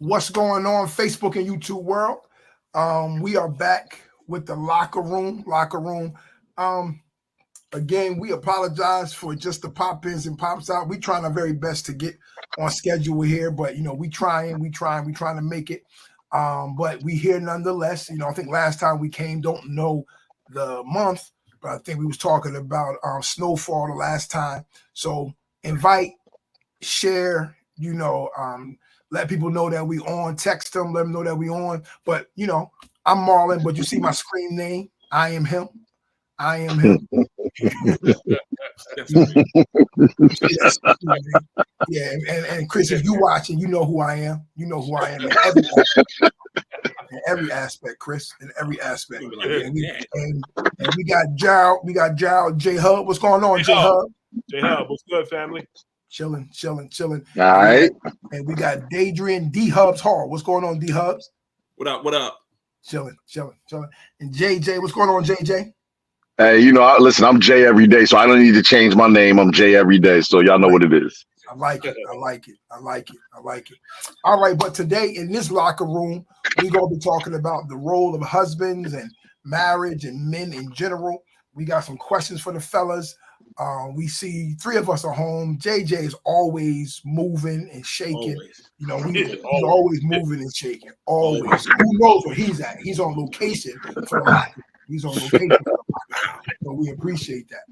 What's going on, Facebook and YouTube world? We are back with the locker room. Again, we apologize for just the pop-ins and pops out. We trying our very best to get on schedule here, but we trying to make it. But we here nonetheless. I think last time we came, don't know the month, but I think we was talking about snowfall the last time. So invite, share, let people know that we on, text them, let them know that we on. But I'm Marlon, but you see my screen name. I am him. Yeah, and Chris, if you watching, you know who I am. You know who I am in every aspect, Chris, in every aspect. And we got Gerald, J Hub. What's going on, J Hub? J Hub, what's good, family? Chilling. All right. And we got Daydream D Hubs Hall. What's going on, D Hubs? What up? Chilling. And JJ, what's going on, JJ? Hey, listen, I'm Jay every day, so I don't need to change my name. I'm Jay every day, so y'all know what it is. I like it. All right, but today in this locker room, we're going to be talking about the role of husbands and marriage and men in general. We got some questions for the fellas. We see three of us are home. JJ is always moving and shaking. He's always moving and shaking. Always. Who knows where he's at? He's on location for the locker. So we appreciate that.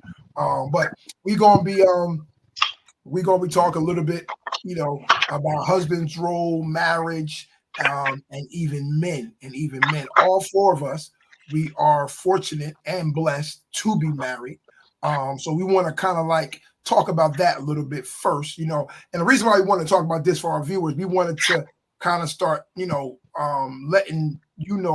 But we're gonna be talking a little bit, about husband's role, marriage, and even men. All four of us, we are fortunate and blessed to be married. So we want to kind of talk about that a little bit first, and the reason why we want to talk about this for our viewers, we wanted to kind of start, letting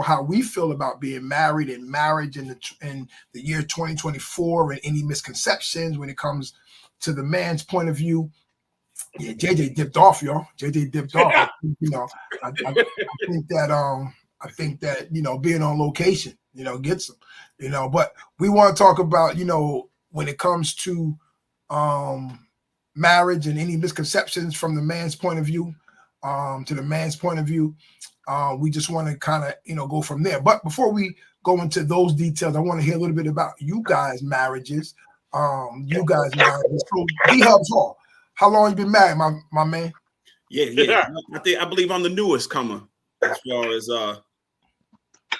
how we feel about being married and marriage in the year 2024 and any misconceptions when it comes to the man's point of view. Yeah, JJ dipped off, y'all. I think that being on location, gets them, but we want to talk about, when it comes to marriage and any misconceptions from the man's point of view, we just want to kind of, go from there. But before we go into those details, I want to hear a little bit about you guys' marriages. So D-Hubs Hall, how long you been married, my man? Yeah. I believe I'm the newest comer as far as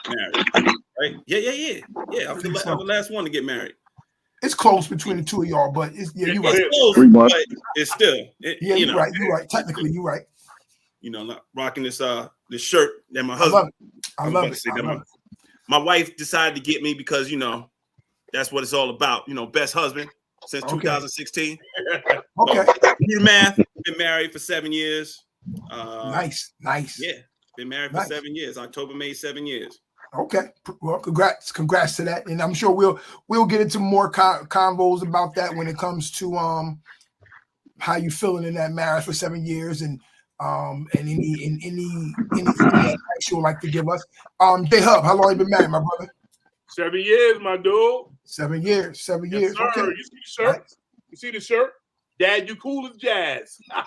marriage. Right? Yeah. I'm the last one to get married. It's close between the two of y'all, but you're right. It's close, but it's still. You're right. Technically, you're right. Rocking this shirt that my husband. I love it. My wife decided to get me because that's what it's all about. Best husband since 2016. Okay. So, do the math. Been married for 7 years. Nice. Yeah, been married for 7 years. October made 7 years. Okay. Well, congrats to that, and I'm sure we'll get into more convos about that when it comes to how you feeling in that marriage for 7 years and any advice you would like to give us. J Hub, how long you been married, my brother? 7 years, my dude. 7 years. 7 years. Yes, sir. Okay. You see the shirt? Right. You see the shirt? Dad, you cool as jazz. I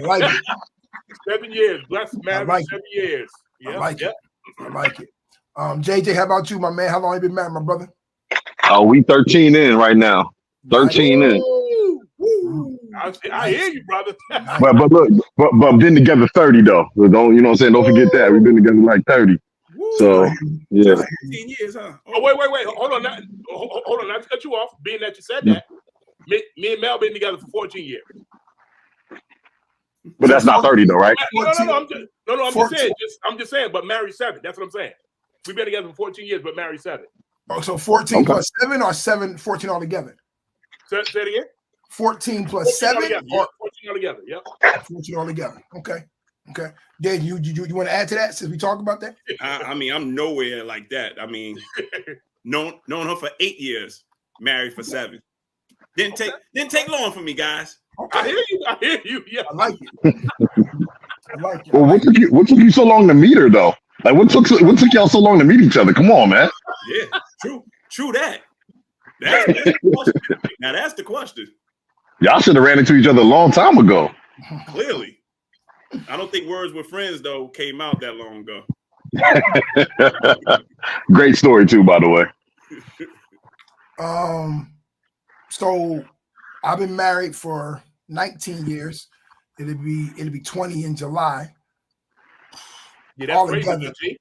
like it. 7 years. Blessed marriage. 7 years. Yep. I like it. JJ, how about you, my man? How long you been married, my brother? We 13 in right now. 13 in. I hear you, brother. but look, but been together 30 though. Don't Don't forget that we've been together like 30. So yeah. 15 years, huh? Oh wait. Hold on, not to cut you off. Being that you said that, me and Mel been together for 14 years. But that's not 30 though, right? I'm just saying. But married 7. That's what I'm saying. We've been together for 14 years, but married 7. Oh, so 14 plus 7 or 14 altogether? Say it again. 14 plus 7 or 14 altogether. Yep. 14 altogether. Okay. Dave, you want to add to that since we talked about that? I'm nowhere like that. Known her for 8 years, married for 7. Didn't take long for me, guys. Okay. I hear you. Yeah, I like it. Well, what took you so long to meet her though? Like, what took y'all so long to meet each other? Come on, man. Yeah, true that. That's the question. Now that's the question. Y'all should have ran into each other a long time ago. Clearly. I don't think Words with Friends, though, came out that long ago. Great story, too, by the way. So I've been married for 19 years. It'll be 20 in July. Yeah, that's All crazy, together. G.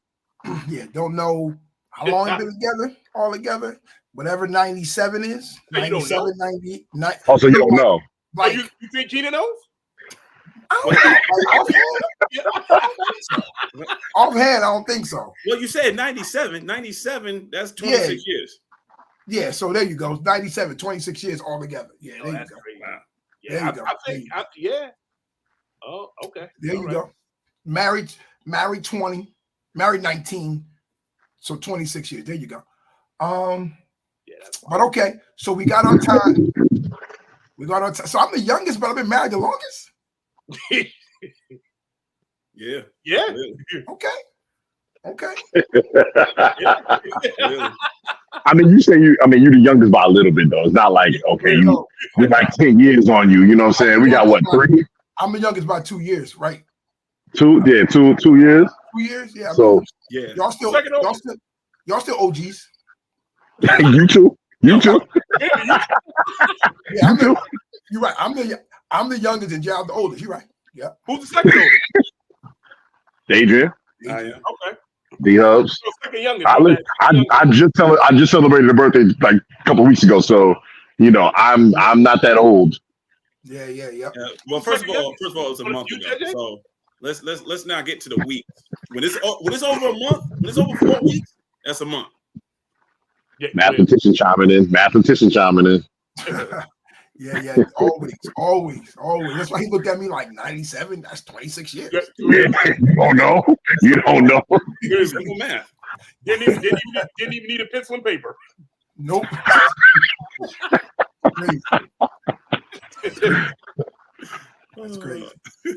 Yeah, don't know how long we've been together, all together. Whatever 97 is, So you don't 97, know? 90. Oh, so you don't know. Oh, Like, you think Gina knows? offhand, I don't think so. Well, you said 97. 97, that's 26 years. Yeah, so there you go. 97, 26 years all together. Yeah, there you That's go. crazy. Wow. Yeah, There you I go. think, yeah. Oh, okay. There All you right. go. Married 20, married 19, so 26 years. There you go. Yeah, that's But okay, so we got our time. So I'm the youngest, but I've been married the longest. Yeah. yeah. Really. Okay. Really. I mean, you're the youngest by a little bit, though. It's not like, okay, we're like 10 years on you. You know what I'm saying? We got, what, 3? I'm the youngest by 2 years, right? 2? Yeah, 2 years. 2 years? Yeah. So, yeah. Y'all still OGs. you too. You too. Yeah, you're right. I'm the youngest and y'all the oldest. You're right. Yeah. Who's the second oldest? Adrian. Yeah. Okay. D Hubs. Second youngest. I just celebrated a birthday like a couple weeks ago, so you know I'm not that old. Yeah. Well, first of all, it's a month ago. So let's now get to the week. When it's over a month, when it's over 4 weeks, that's a month. Yeah, Mathematician chiming in. Yeah. Always. That's why he looked at me like 97. That's 26 years. You don't know. Simple math. Didn't even need a pencil and paper. Nope. Crazy. That's crazy.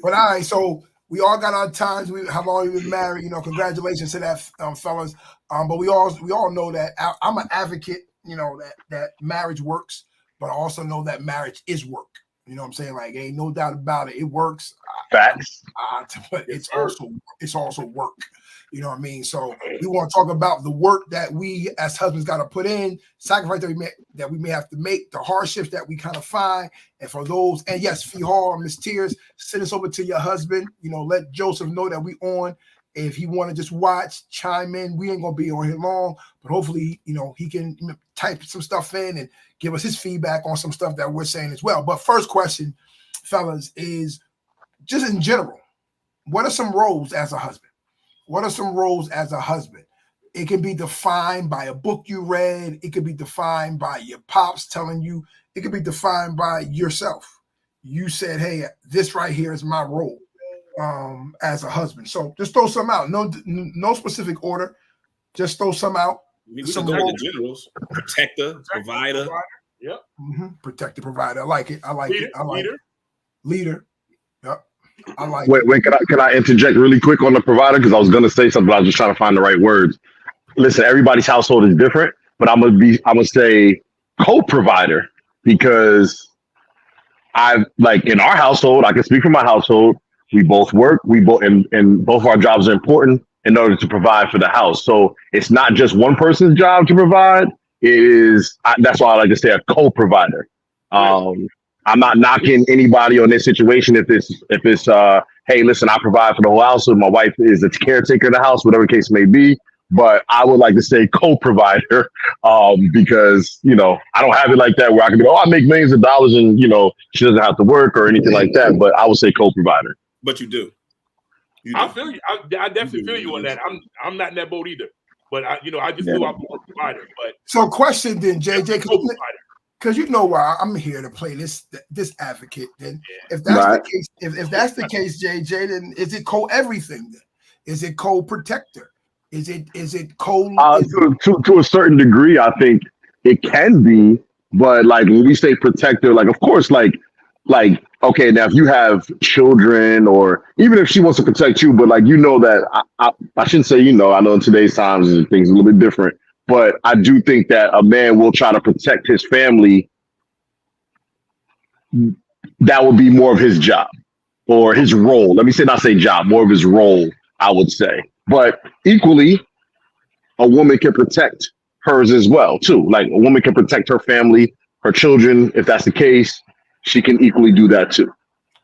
But all right, so we all got our times. How long we've been married? You know, congratulations to that, fellas. But we all know that I'm an advocate. You know that marriage works, but I also know that marriage is work. You know what I'm saying? Like, ain't no doubt about it. It works. Facts. But it's also work. You know what I mean? So we want to talk about the work that we as husbands got to put in, sacrifice that we may have to make, the hardships that we kind of find. And for those, and yes, Fihar, Miss Tears, send us over to your husband. You know, let Joseph know that we on. If he want to just watch, chime in. We ain't gonna be on here long, but hopefully, you know, he can type some stuff in and give us his feedback on some stuff that we're saying as well. But first question, fellas, is just in general, what are some roles as a husband? What are some roles as a husband? It can be defined by a book you read. It could be defined by your pops telling you. It could be defined by yourself. You said, hey, this right here is my role as a husband. So just throw some out. No specific order. Just throw some out. We can go with the generals. Protector, provider. Yep. Protector, provider. I like it. Leader. Yep. I like it. Wait, can I interject really quick on the provider? Because I was gonna say something, but I was just trying to find the right words. Listen, everybody's household is different, but I'm gonna say co-provider, because in our household, I can speak for my household, we both work, and both of our jobs are important in order to provide for the house. So it's not just one person's job to provide. That's why I like to say a co-provider. I'm not knocking anybody on this situation if it's hey, listen, I provide for the whole house, so my wife is the caretaker of the house, whatever the case may be. But I would like to say co-provider, because you know I don't have it like that where I can go, I make millions of dollars and you know she doesn't have to work or anything like that. But I would say co-provider. But you do. I feel you. I definitely feel you on that. I'm not in that boat either. But I just feel I'm a provider. But so question then, JJ, because you know why I'm here to play this advocate. Then if that's the case, if that's the case, JJ, then is it co-everything? Then is it co-protector? Is it co? To a certain degree, I think it can be. But like when we say protector, like of course, like okay, now if you have children or even if she wants to protect you, but like you know that I shouldn't say I know in today's times things are a little bit different. But I do think that a man will try to protect his family. That would be more of his job. or his role. Let me not say job, more of his role, I would say. But equally, a woman can protect hers as well, too. Like a woman can protect her family, her children. If that's the case, she can equally do that too.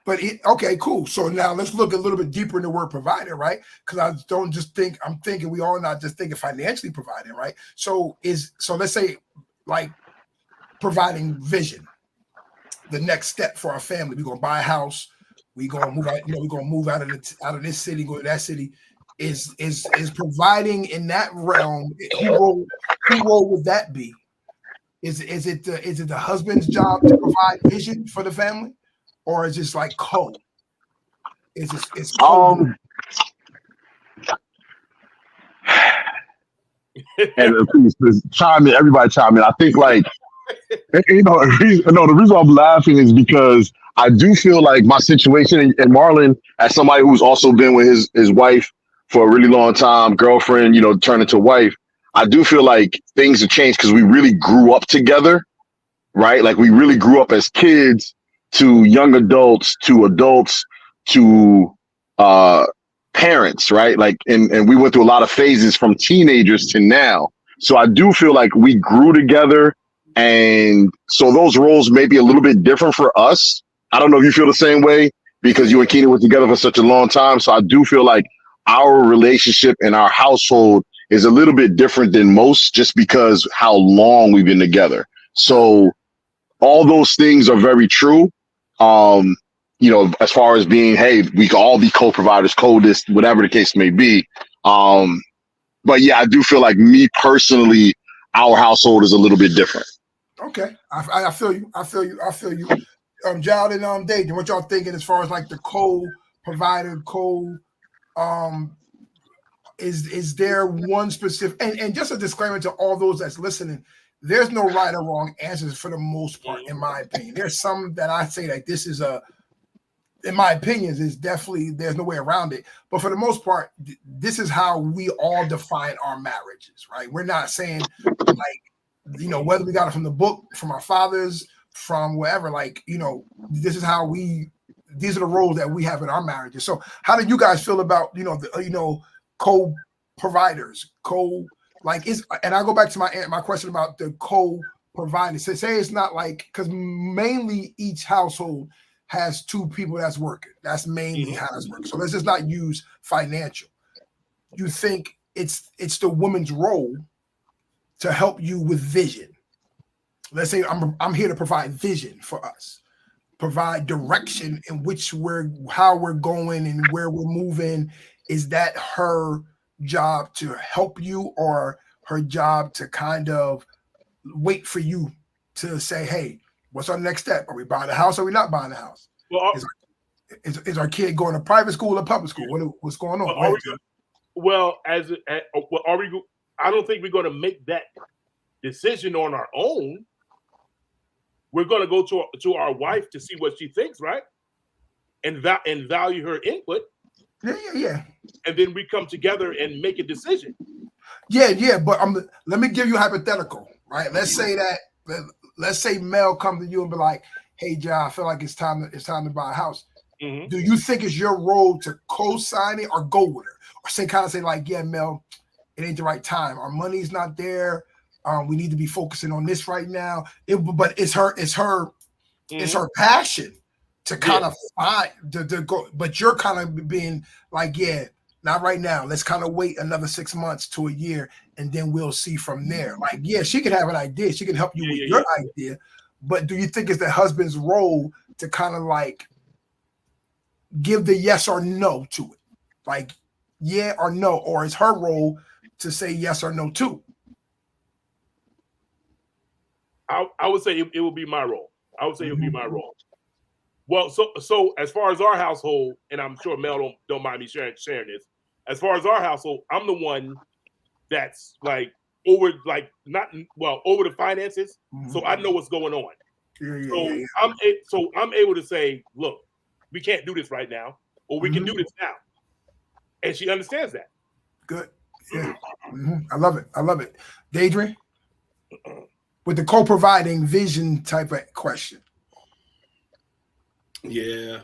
But okay, cool. So now let's look a little bit deeper in the word provider, right? Because I don't just think, I'm thinking we all not just thinking financially providing, right? So let's say like providing vision, the next step for our family. We're gonna buy a house. We're gonna move out. We're gonna move out of this city, go to that city. Is providing in that realm? Who role would that be? Is it the husband's job to provide vision for the family, or is it like co? It's co? And please chime in. Everybody chime in. I think like the reason I'm laughing is because I do feel like my situation, and Marlon, as somebody who's also been with his wife for a really long time, girlfriend, turned into wife, I do feel like things have changed because we really grew up together, right? Like we really grew up as kids to young adults to parents, right? Like, and we went through a lot of phases from teenagers to now. So I do feel like we grew together. And so those roles may be a little bit different for us. I don't know if you feel the same way because you and Keenan were together for such a long time. So I do feel like our relationship and our household is a little bit different than most just because how long we've been together. So all those things are very true. As far as being, hey, we can all be co-providers, co-this, whatever the case may be. But yeah, I do feel like me personally, our household is a little bit different. Okay, I feel you. Jald and Dave, what y'all thinking as far as like the co-provider, is there one specific, and just a disclaimer to all those that's listening, there's no right or wrong answers for the most part, in my opinion. There's some that I say like this is in my opinions, is definitely, there's no way around it. But for the most part, this is how we all define our marriages, right? We're not saying like, whether we got it from the book, from our fathers, from wherever, this is how these are the roles that we have in our marriages. So how do you guys feel about, co-providers, and I go back to my question about the co-providers. Say it's not like, because mainly each household has two people that's working. That's mainly how it's working. So let's just not use financial. You think it's the woman's role to help you with vision. Let's say I'm here to provide vision for us, provide direction in how we're going and where we're moving. Is that her job to help you, or her job to kind of wait for you to say, hey, what's our next step? Are we buying a house or are we not buying a house? Well, is our kid going to private school or public school? What's going on? I don't think we're going to make that decision on our own. We're going to go to our wife to see what she thinks, right? And value her input. Yeah. And then we come together and make a decision. Yeah. But let me give you a hypothetical, right? Let's say Mel comes to you and be like, hey, John, I feel like it's time to buy a house. Mm-hmm. Do you think it's your role to co-sign it or go with her? Or say like, yeah, Mel, it ain't the right time. Our money's not there. We need to be focusing on this right now. But it's her passion to kind of find to go. But you're kind of being like, yeah, not right now. Let's kind of wait another 6 months to a year, and then we'll see from there. Like, yeah, she can have an idea. She can help you with your idea. But do you think it's the husband's role to kind of like give the yes or no to it? Like, yeah or no? Or is her role to say yes or no too? I would say it would be my role. I would say it would be my role. Well, so as far as our household, and I'm sure Mel don't mind me sharing this. As far as our household, I'm the one that's like over the finances, so I know what's going on. I'm able to say, look, we can't do this right now, or we can do this now, and she understands that. Good, yeah, I love it. Deidre, with the co-providing vision type of question. Yeah,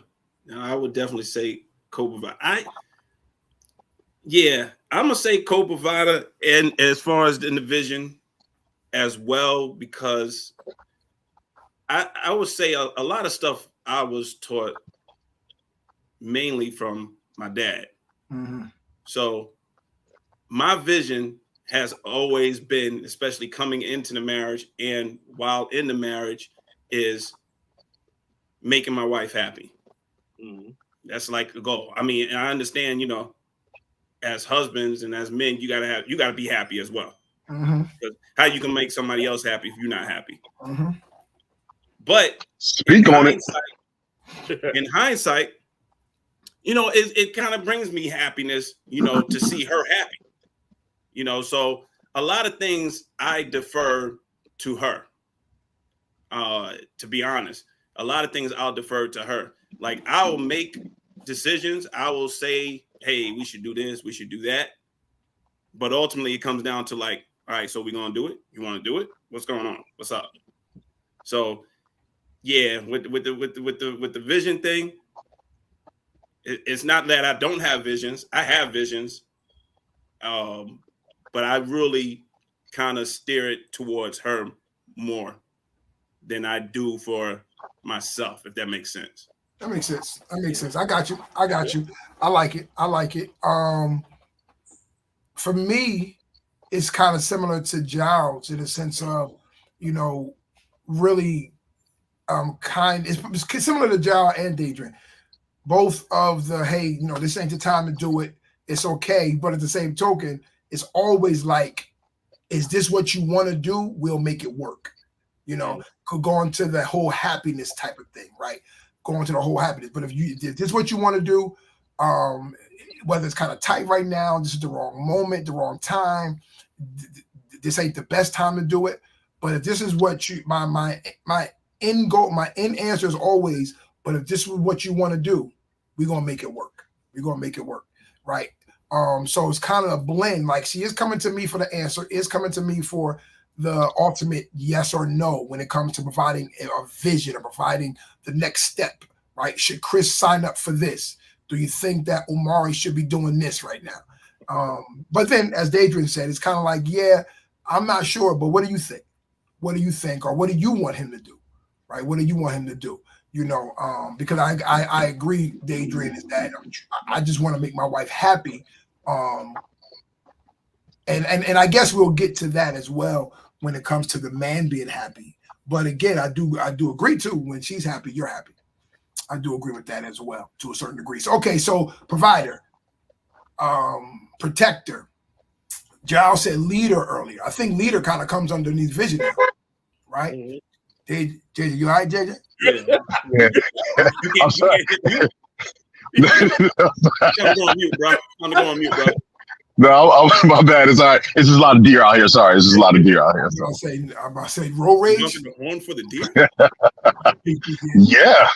I would definitely say co-provider. I'm gonna say co-provider, and as far as in the vision as well, because I would say a lot of stuff I was taught mainly from my dad. Mm-hmm. So my vision has always been, especially coming into the marriage and while in the marriage, is making my wife happy. Mm-hmm. That's like the goal. I mean, I understand, as husbands and as men, you gotta be happy as well. Mm-hmm. How you can make somebody else happy if you're not happy? Mm-hmm. But speak on it. In hindsight, it kind of brings me happiness, to see her happy. So a lot of things I defer to her. To be honest, a lot of things I'll defer to her. Like, I will make decisions. I will say, hey, we should do this, we should do that. But ultimately it comes down to like, all right, so we're gonna do it. You want to do it? What's going on? What's up? So yeah, with the vision thing, it's not that I don't have visions. I have visions. But I really kind of steer it towards her more than I do for myself, if that makes sense. That makes sense. I got you. I like it. For me, it's kind of similar to Giles in the sense of, really it's similar to Giles and Daedrin. Both of the, hey, this ain't the time to do it. It's okay. But at the same token, it's always like, is this what you want to do? We'll make it work. Could go into the whole happiness type of thing, right? Go into the whole happiness. But if this is what you want to do, whether it's kind of tight right now, this is the wrong moment, the wrong time, this ain't the best time to do it. But if this is what my end goal, my end answer is always, but if this is what you want to do, we're gonna make it work. Right? So it's kind of a blend. Like, she is coming to me for the answer, is coming to me for the ultimate yes or no when it comes to providing a vision or providing the next step, right? Should Chris sign up for this? Do you think that Omari should be doing this right now? But then, as Daedrin said, it's kind of like, yeah, I'm not sure, but what do you think? What do you think? Or what do you want him to do? Right? What do you want him to do? Because I agree, Daedrin, is that I just want to make my wife happy. And I guess we'll get to that as well when it comes to the man being happy. But again, I do agree too. When she's happy, you're happy. I do agree with that as well to a certain degree. So, okay, so provider, protector. Giles said leader earlier. I think leader kind of comes underneath vision now, right? Mm-hmm. JJ, you all right, JJ? Yeah. I'm sorry. I'm going on mute, bro. No, my bad. It's all right. It's just a lot of deer out here. Sorry, it's just a lot of deer out here. So. I'm about to say road rage. The horn for the deer. Yeah.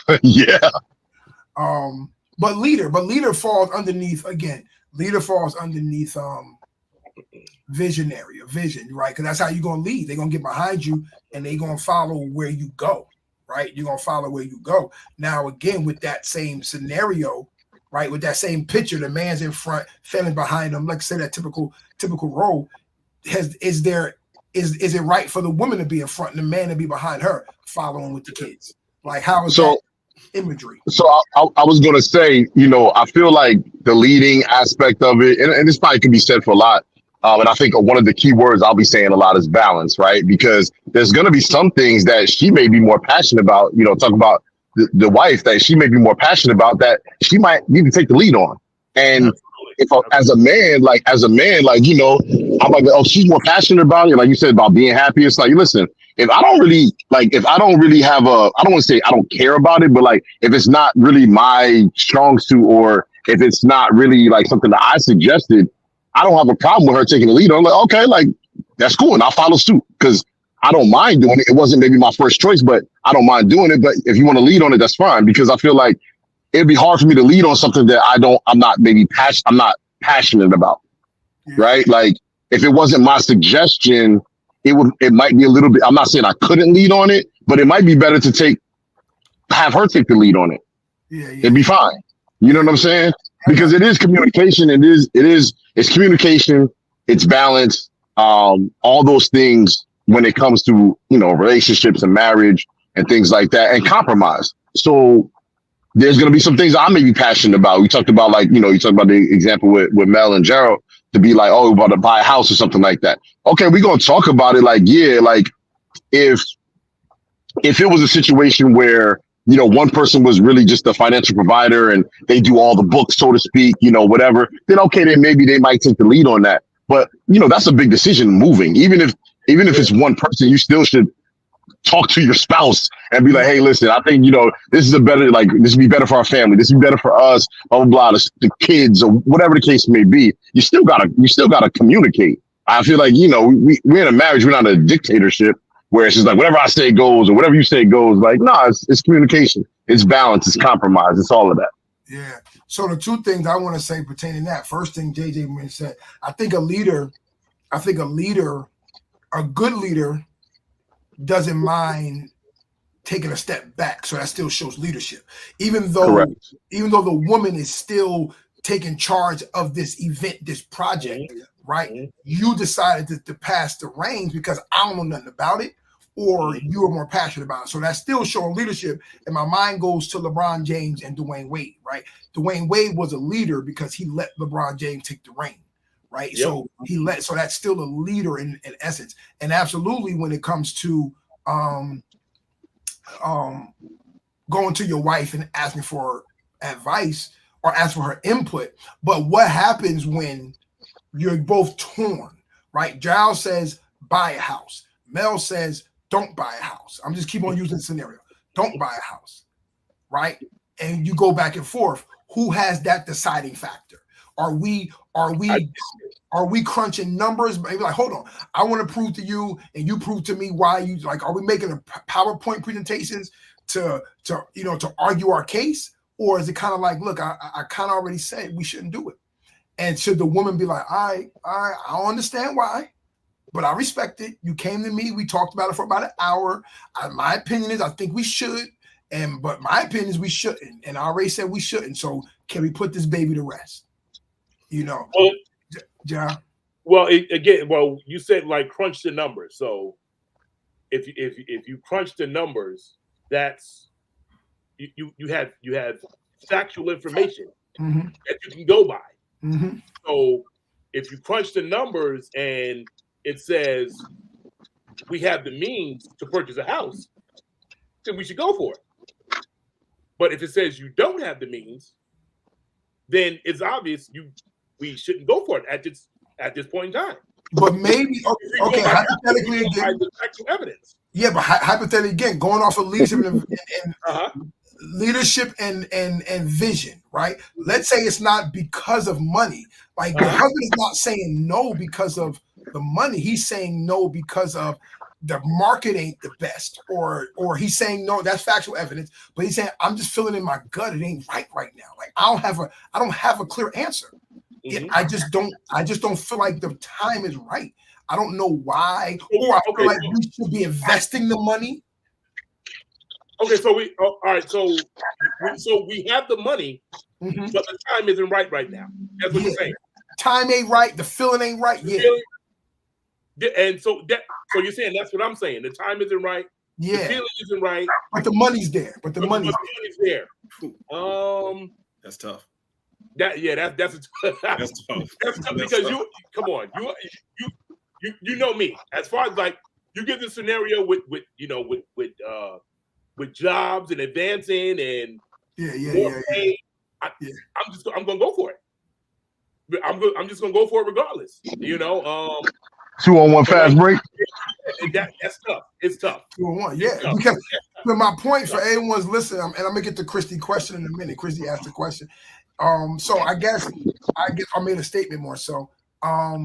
But leader falls underneath again. Leader falls underneath vision, right? Because that's how you're gonna lead. They're gonna get behind you and they're gonna follow where you go, right? You're gonna follow where you go. Now, again, with that same scenario, right? With that same picture, the man's in front, failing behind him. Like I said, that typical role. Is it right for the woman to be in front and the man to be behind her, following with the kids? Like, how is that imagery? So I was going to say, I feel like the leading aspect of it, and this probably can be said for a lot. And I think one of the key words I'll be saying a lot is balance, right? Because there's going to be some things that she may be more passionate about, talk about the wife that she may be more passionate about that she might need to take the lead on. And if as a man, I'm like, oh, she's more passionate about it. Like you said about being happy. It's like, listen, if I don't really have I don't want to say I don't care about it, but like, if it's not really my strong suit, or if it's not really like something that I suggested, I don't have a problem with her taking the lead. I'm like, okay, like that's cool. And I'll follow suit because I don't mind doing it. It wasn't maybe my first choice, but I don't mind doing it. But if you want to lead on it, that's fine, because I feel like it'd be hard for me to lead on something that I'm not passionate about. Yeah. Right? Like, if it wasn't my suggestion, it might be a little bit, I'm not saying I couldn't lead on it, but it might be better to have her take the lead on it. Yeah, yeah. It'd be fine. You know what I'm saying? Because it is communication. It's communication. It's balance. All those things when it comes to, relationships and marriage and things like that, and compromise. So there's going to be some things I may be passionate about. We talked about, like, you talked about the example with Mel and Gerald, to be like, oh, we're about to buy a house or something like that. Okay, we're going to talk about it. Like, yeah, like if it was a situation where, one person was really just a financial provider and they do all the books, so to speak, whatever, then okay, then maybe they might take the lead on that. But, that's a big decision moving. Even if it's one person, you still should talk to your spouse and be like, hey, listen, I think, this is this would be better for our family. This would be better for us, blah, blah, blah, the kids, or whatever the case may be. You still gotta communicate. I feel like, we're in a marriage, we're not a dictatorship where it's just like, whatever I say goes or whatever you say goes. Like, no, it's communication. It's balance. It's compromise. It's all of that. Yeah. So the two things I want to say pertaining to that, first thing JJ said, I think a good leader doesn't mind taking a step back. So that still shows leadership. Even though the woman is still taking charge of this event, this project, right? Mm-hmm. You decided to pass the reins because I don't know nothing about it, or you are more passionate about it. So that's still showing leadership. And my mind goes to LeBron James and Dwayne Wade, right? Dwayne Wade was a leader because he let LeBron James take the reins, right? Yep. So that's still a leader in essence. And absolutely, when it comes to going to your wife and asking for advice or ask for her input. But what happens when you're both torn, right? Giles says, buy a house. Mel says, don't buy a house. I'm just keep on using the scenario. Don't buy a house, right? And you go back and forth. Who has that deciding factor? Are we crunching numbers? Maybe like, hold on, I want to prove to you and you prove to me why you like. Are we making a PowerPoint presentations to argue our case, or is it kind of like, look, I kind of already said we shouldn't do it, and should the woman be like, I don't understand why, but I respect it. You came to me, we talked about it for about an hour. My opinion is I think we should, but my opinion is we shouldn't, and I already said we shouldn't. So can we put this baby to rest? Yeah. Well, you said like crunch the numbers. So if you crunch the numbers, that's you have factual information that you can go by. Mm-hmm. So if you crunch the numbers and it says we have the means to purchase a house, then we should go for it. But if it says you don't have the means, then it's obvious we shouldn't go for it at this point in time. But maybe okay, hypothetically again, actual evidence. Yeah, but hypothetically again, going off of leadership and leadership and vision, right? Let's say it's not because of money. Like the husband is not saying no because of the money. He's saying no because of the market ain't the best, or he's saying no. That's factual evidence, but he's saying I'm just feeling in my gut it ain't right now. Like I don't have a clear answer. Mm-hmm. I just don't feel like the time is right. I don't know why, or I feel like we should be investing the money. Okay, so all right. So we have the money, but the time isn't right now. That's what you're saying. Time ain't right. The feeling ain't right. Yeah. And so you're saying that's what I'm saying. The time isn't right. Yeah. The feeling isn't right. But the money's there. But the money's there. That's tough. That's tough. That's tough. That's tough because you know me. As far as like you get the scenario with jobs and advancing and pay, I'm gonna go for it. I'm just gonna go for it regardless. 2-on-1 fast break. That's tough. It's tough. 2-on-1, yeah. Because my point for everyone's listening, and I'm gonna get to Christy's question in a minute. Christy asked the question. So I guess I made a statement more so. I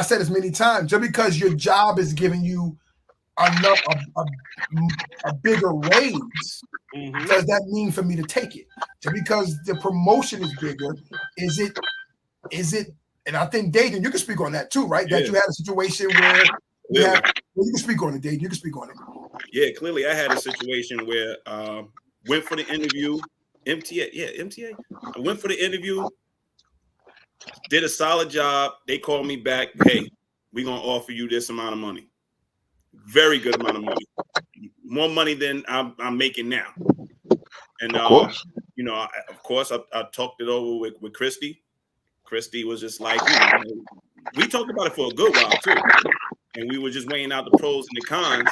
said this many times, just because your job is giving you a bigger raise, does that mean for me to take it? Just because the promotion is bigger, is it? And I think Dayton, you can speak on that too, right? Yeah. That you had a situation where you can speak on it, Dayton. You can speak on it. Yeah, clearly I had a situation where went for the interview. MTA, yeah, MTA. I went for the interview, did a solid job. They called me back. Hey, we're gonna offer you this amount of money. Very good amount of money. More money than I'm making now. And you know, of course, I talked it over with Christy. Christy was just like, we talked about it for a good while too, and we were just weighing out the pros and the cons.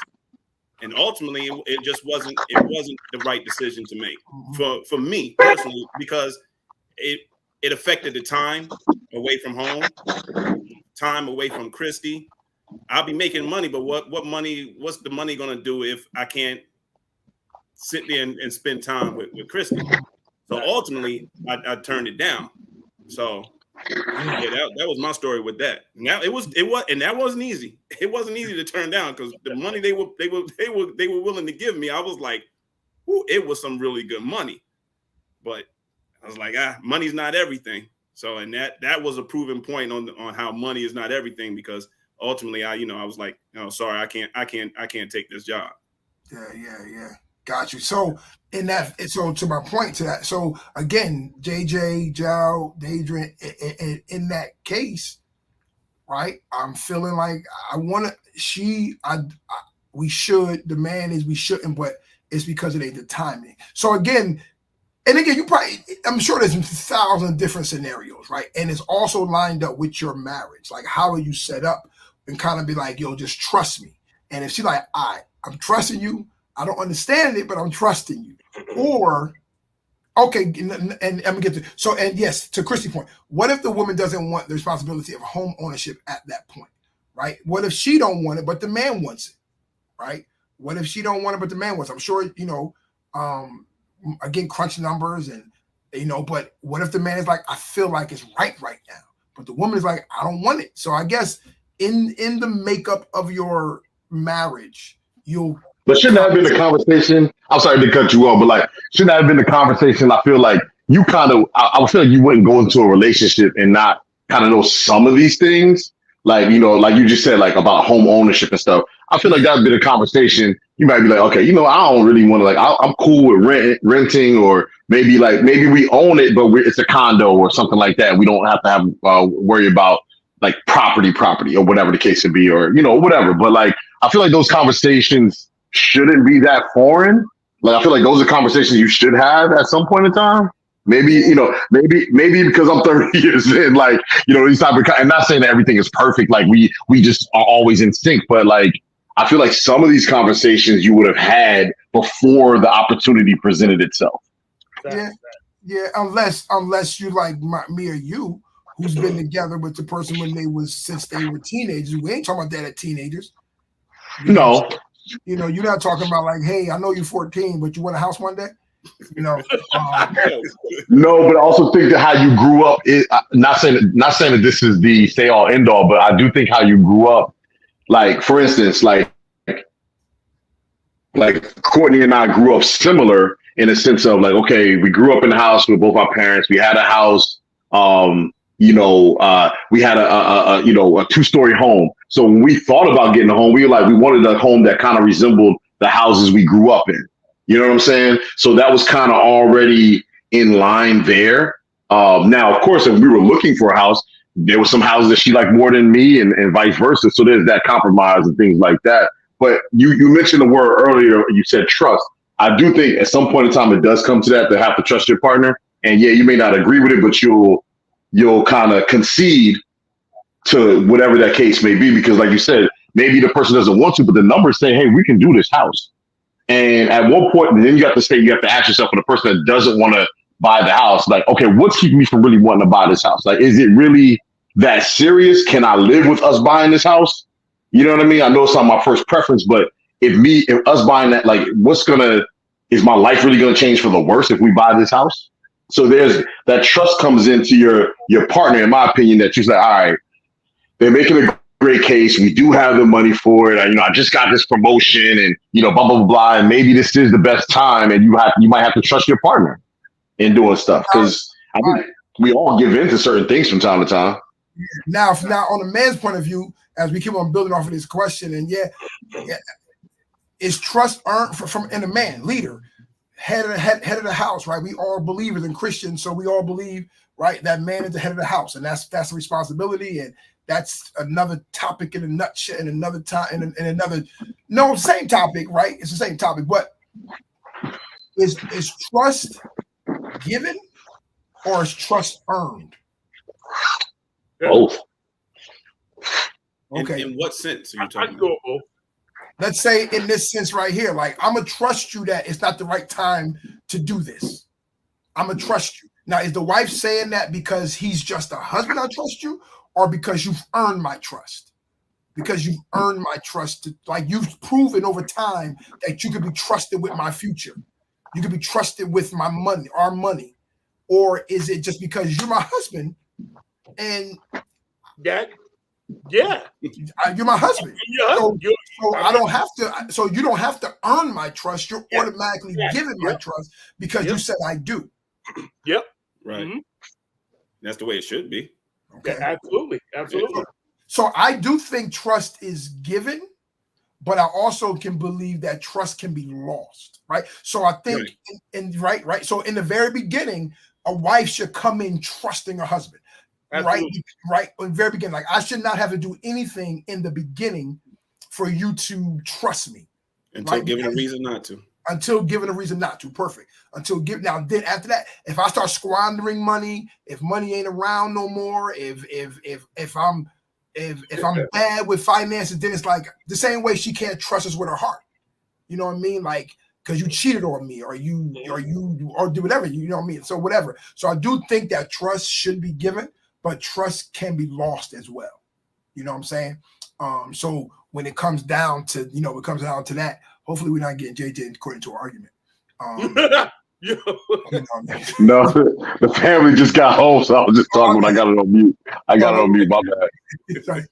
And ultimately, it just wasn't the right decision to make for me personally, because it affected the time away from home, time away from Christy. I'll be making money, but what's the money going to do if I can't sit there and spend time with Christy? So ultimately, I turned it down. So yeah, that was my story with that. Now and that wasn't easy. It wasn't easy to turn down, because the money they were willing to give me, I was like, ooh, it was some really good money. But I was like, money's not everything. So, and that was a proven point on how money is not everything, because ultimately I was like, no, sorry, I can't take this job. Yeah. Got you. So to my point to that. So again, JJ, Joe, Dadrian, in that case, right? I'm feeling like we should. The man is we shouldn't, but it's because it ain't the timing. So again, I'm sure there's 1,000 different scenarios, right? And it's also lined up with your marriage. Like, how are you set up? And kind of be like, yo, just trust me. And if she's like, I'm trusting you. I don't understand it, but I'm trusting you. Or, okay, and I'm gonna get to so. And yes, to Christy's point, what if the woman doesn't want the responsibility of home ownership at that point, right? What if she don't want it, but the man wants it, right? What if she don't want it, but the man wants it? I'm sure, again, crunch numbers and, but what if the man is like, I feel like it's right now, but the woman is like, I don't want it. So I guess in the makeup of your marriage, But shouldn't that have been the conversation? I'm sorry to cut you off, but like, shouldn't that have been the conversation? I feel like you I would feel like you wouldn't go into a relationship and not kind of know some of these things. Like, like you just said, like about home ownership and stuff. I feel like that would be the conversation. You might be like, okay, I don't really want to, like, I'm cool with renting, or maybe we own it, but it's a condo or something like that. We don't have to have worry about like property or whatever the case would be, or, whatever. But like, I feel like those conversations shouldn't be that foreign. Like, I feel like those are conversations you should have at some point in time. Maybe, maybe because I'm 30 years in, like, these type of, and not saying that everything is perfect. Like we just are always in sync, but like, I feel like some of these conversations you would have had before the opportunity presented itself. Yeah. Unless you like me or you, who's been together with the person since they were teenagers. We ain't talking about that at teenagers. No. You're not talking about like, hey, I know you're 14, but you want a house one day? No, but I also think that how you grew up is not saying that this is the say all end all, but I do think how you grew up, like, for instance, like Courtney and I grew up similar in a sense of like, okay, we grew up in the house with both our parents. We had a house, we had a 2-story home. So when we thought about getting a home, we wanted a home that kind of resembled the houses we grew up in. You know what I'm saying? So that was kind of already in line there. Now, of course, if we were looking for a house, there were some houses that she liked more than me, and vice versa. So there's that compromise and things like that. But you mentioned the word earlier. You said trust. I do think at some point in time it does come to that, to have to trust your partner. And yeah, you may not agree with it, but you'll kind of concede to whatever that case may be, because like you said, maybe the person doesn't want to, but the numbers say, hey, we can do this house. And at one point, then you have to ask yourself, for the person that doesn't want to buy the house, like, okay, what's keeping me from really wanting to buy this house? Like, is it really that serious? Can I live with us buying this house? You know what I mean? I know it's not my first preference, but if us buying that, like, is my life really going to change for the worse if we buy this house? So there's that trust comes into your partner, in my opinion, that you're like, all right, they're making a great case. We do have the money for it. I just got this promotion, and blah blah blah blah. And maybe this is the best time, and you might have to trust your partner in doing stuff, because I think we all give in to certain things from time to time. Now on a man's point of view, as we keep on building off of this question, and is trust earned from in a man leader? head of the house, right? We all believers and Christians, so we all believe, right, that man is the head of the house, and that's a responsibility, and that's another topic in a nutshell, in another time, in another, no, same topic, right? It's the same topic, but is trust given or is trust earned? Both. Okay. In what sense are you I talking go about? both. Let's say in this sense right here, like I'm gonna trust you that it's not the right time to do this. I'm gonna trust you. Now, is the wife saying that because he's just a husband, I trust you, or because you've earned my trust? Because you've earned my trust, like you've proven over time that you can be trusted with my future. You can be trusted with my money, our money. Or is it just because you're my husband and That, yeah, you're my husband? yeah. So I don't have to. So you don't have to earn my trust. You're Yeah. automatically Yeah. given my Yep. trust because you said I do. Yep. Right. Mhm. That's the way it should be. Okay. Yeah, absolutely. So I do think trust is given, but I also can believe that trust can be lost, right? So I think, right. So in the very beginning, a wife should come in trusting her husband, Absolutely. right. In the very beginning, like I should not have to do anything in the beginning for you to trust me, Until right? given a reason not to. Until given a reason not to. Perfect. Until give now. Then after that, if I start squandering money, if money ain't around no more, if I'm bad with finances, then it's like the same way she can't trust us with her heart. You know what I mean? Like because you cheated on me, or you do whatever. You know what I mean? So whatever. So I do think that trust should be given, but trust can be lost as well. You know what I'm saying? So when it comes down to that, hopefully we're not getting JJ into an argument. Yeah. You know what I mean? No, the family just got home, so I was just talking when I got it on mute. My bad. Right.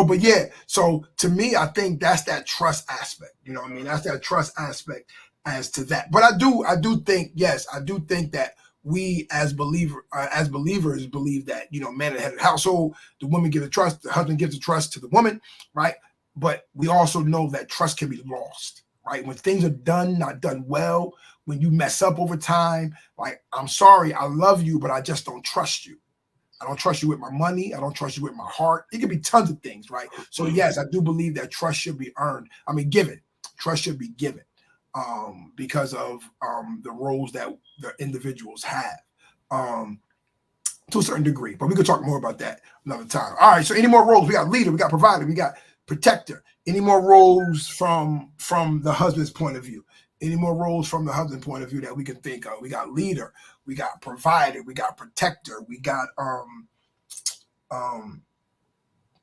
But yeah, so to me, I think that's that trust aspect. You know what I mean? That's that trust aspect as to that. But I do think, yes, I do think that we as believers believe that, man and head of the household, the woman gives the trust, the husband gives the trust to the woman, right? But we also know that trust can be lost, right? When things are not done well, when you mess up over time, like, I'm sorry, I love you, but I just don't trust you. I don't trust you with my money. I don't trust you with my heart. It could be tons of things, right? So yes, I do believe that trust should be earned. I mean, given. Trust should be given because of the roles that the individuals have to a certain degree. But we could talk more about that another time. All right. So any more roles? We got leader. We got provider. We got protector. Any more roles from the husband's point of view? Any more roles from the husband point of view that we can think of? We got leader, we got provider, we got protector, we got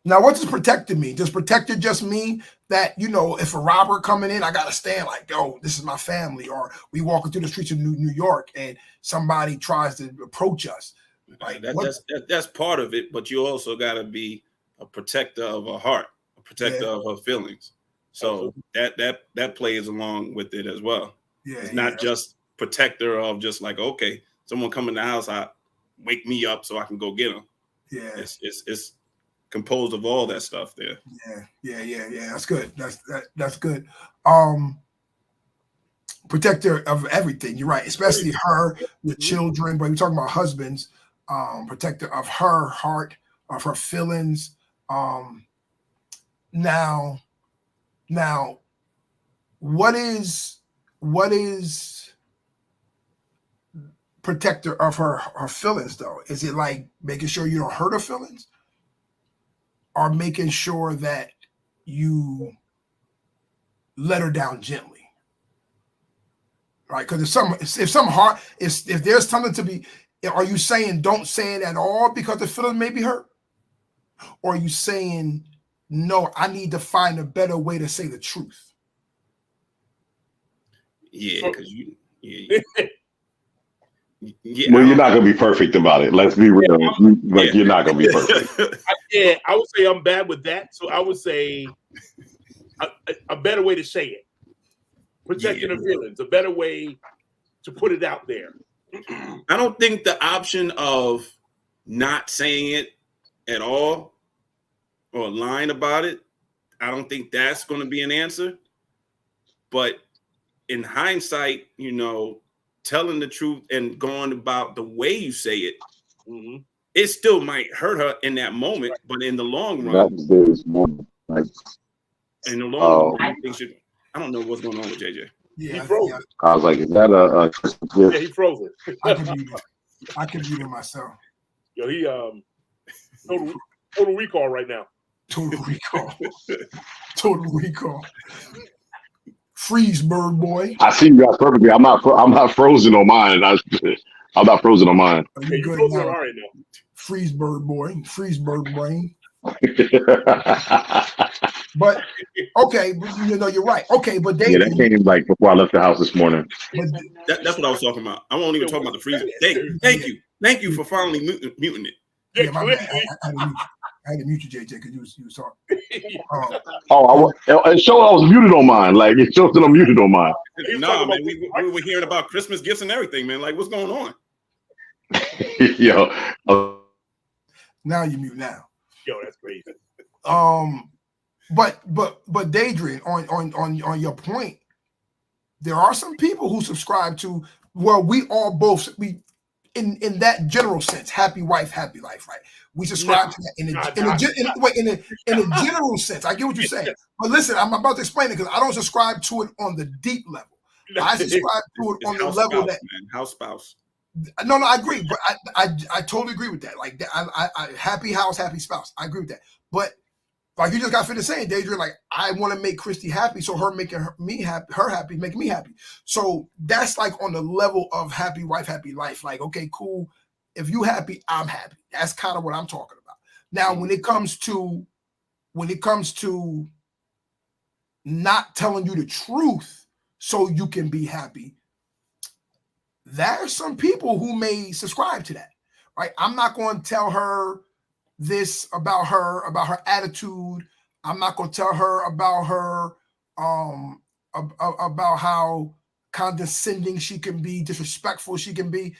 now what does protector mean? Does protector just mean that, if a robber coming in, I gotta stand like, yo, this is my family, or we walking through the streets of New York and somebody tries to approach us? Like that's part of it, but you also gotta be a protector of her heart, a protector of her feelings. So that plays along with it as well. Yeah, it's not just protector of just like, okay, someone come in the house, wake me up so I can go get them. Yeah, it's composed of all that stuff there. Yeah. That's good. That's good. Protector of everything. You're right, especially her, the children. But we're talking about husbands. Protector of her heart, of her feelings. Now, what is protector of her feelings though? Is it like making sure you don't hurt her feelings, or making sure that you let her down gently? Right? Because if there's something to be, are you saying don't say it at all because the feelings may be hurt, or are you saying no, I need to find a better way to say the truth? Yeah, because well, you're not gonna be perfect about it. Let's be real. You're not gonna be perfect. I would say I'm bad with that. So I would say a better way to say it. Protecting her feelings, a better way to put it out there. I don't think the option of not saying it at all or lying about it, I don't think that's going to be an answer. But in hindsight, telling the truth and going about the way you say it, it still might hurt her in that moment, but in the long run, in the long run, I don't know what's going on with JJ. Yeah, he froze. I was like, is that a yeah, he froze it. I can mute it myself. Yo, he total recall right now. Total recall. Total recall. Freeze, bird boy. I see you guys perfectly. I'm not frozen on mine. I'm not frozen on mine. Are you good now? Right now? Freeze, bird boy. Freeze, bird brain. But okay, you're right. Okay, but they that came like before I left the house this morning. That's what I was talking about. I won't even talk about the freezer. Thank you for finally muting it. Yeah, my bad. I had to mute you, JJ, because you was talking. It showed I was muted on mine. Like it showed that I'm muted on mine. Nah, man, we were hearing about Christmas gifts and everything, man. Like, what's going on? Yo, now you mute now. Yo, that's crazy. But Daedrian, on your point, there are some people who subscribe to. Well, we all both in that general sense, happy wife, happy life, right? We subscribe to that in a general sense. I get what you're saying, but listen, I'm about to explain it because I don't subscribe to it on the deep level. I subscribe to it on the level that house spouse. No, I agree, but I totally agree with that. Like, I happy house, happy spouse. I agree with that, but like you just got finished saying, Daedrian, like I want to make Christy happy, so her making me happy, her happy, making me happy. So that's like on the level of happy wife, happy life. Like, okay, cool. If you happy, I'm happy. That's kind of what I'm talking about. Now, when it comes to not telling you the truth so you can be happy, there are some people who may subscribe to that, right? I'm not going to tell her this about her attitude. I'm not going to tell her about her about how condescending she can be, disrespectful she can be,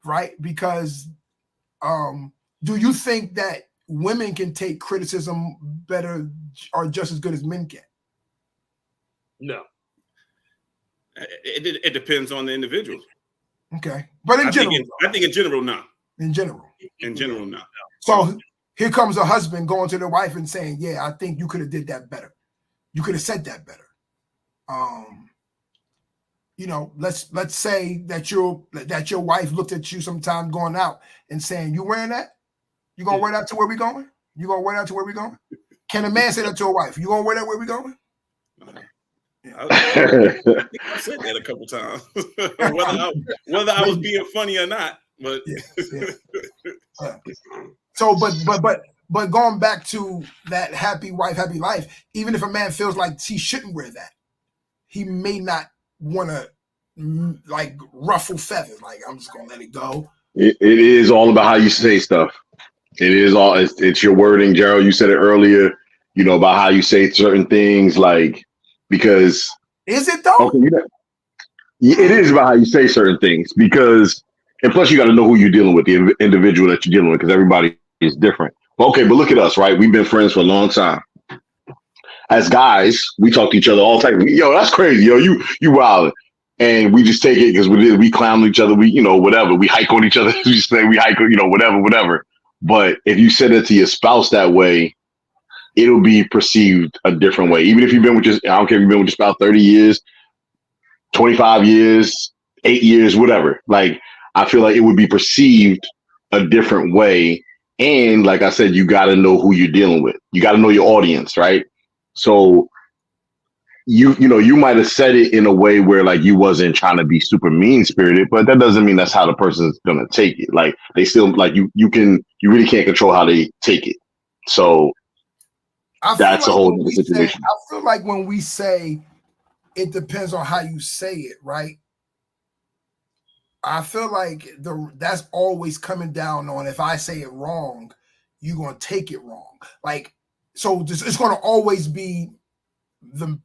right? Because do you think that women can take criticism better or just as good as men can? No. It depends on the individual. Okay. But in general. I think in general, no. In general. In general, no. So here comes a husband going to their wife and saying, yeah, I think you could have did that better. You could have said that better. Let's say that your wife looked at you sometime going out and saying, you wearing that? You gonna wear that to where we going? You gonna wear that to where we going? Can a man say that to a wife? You gonna wear that where we going? Yeah. I said that a couple times, whether I was being funny or not. But So, but going back to that happy wife, happy life. Even if a man feels like he shouldn't wear that, he may not want to like ruffle feathers. Like, I'm just gonna let it go. It is all about how you say stuff. It is all. It's your wording, Gerald. You said it earlier. About how you say certain things, like. Because is it though? Okay, it is about how you say certain things because, and plus you got to know who you're dealing with, the individual that you're dealing with, because everybody is different. Okay, but look at us, right? We've been friends for a long time. As guys, we talk to each other all the time. Yo, that's crazy. Yo, you wild, and we just take it because we clown each other. We whatever. We hike on each other. We just say we hike. Whatever. But if you said it to your spouse that way, it'll be perceived a different way. Even if you've been with I don't care if you've been with your spouse 30 years, 25 years, 8 years, whatever. Like, I feel like it would be perceived a different way. And like I said, you got to know who you're dealing with. You got to know your audience, right? So you might have said it in a way where like you wasn't trying to be super mean spirited, but that doesn't mean that's how the person's going to take it. Like, they still like you really can't control how they take it. So that's a whole other situation. I feel like when we say it depends on how you say it, right? I feel like that's always coming down on if I say it wrong, you're going to take it wrong. Like, so it's going to always be the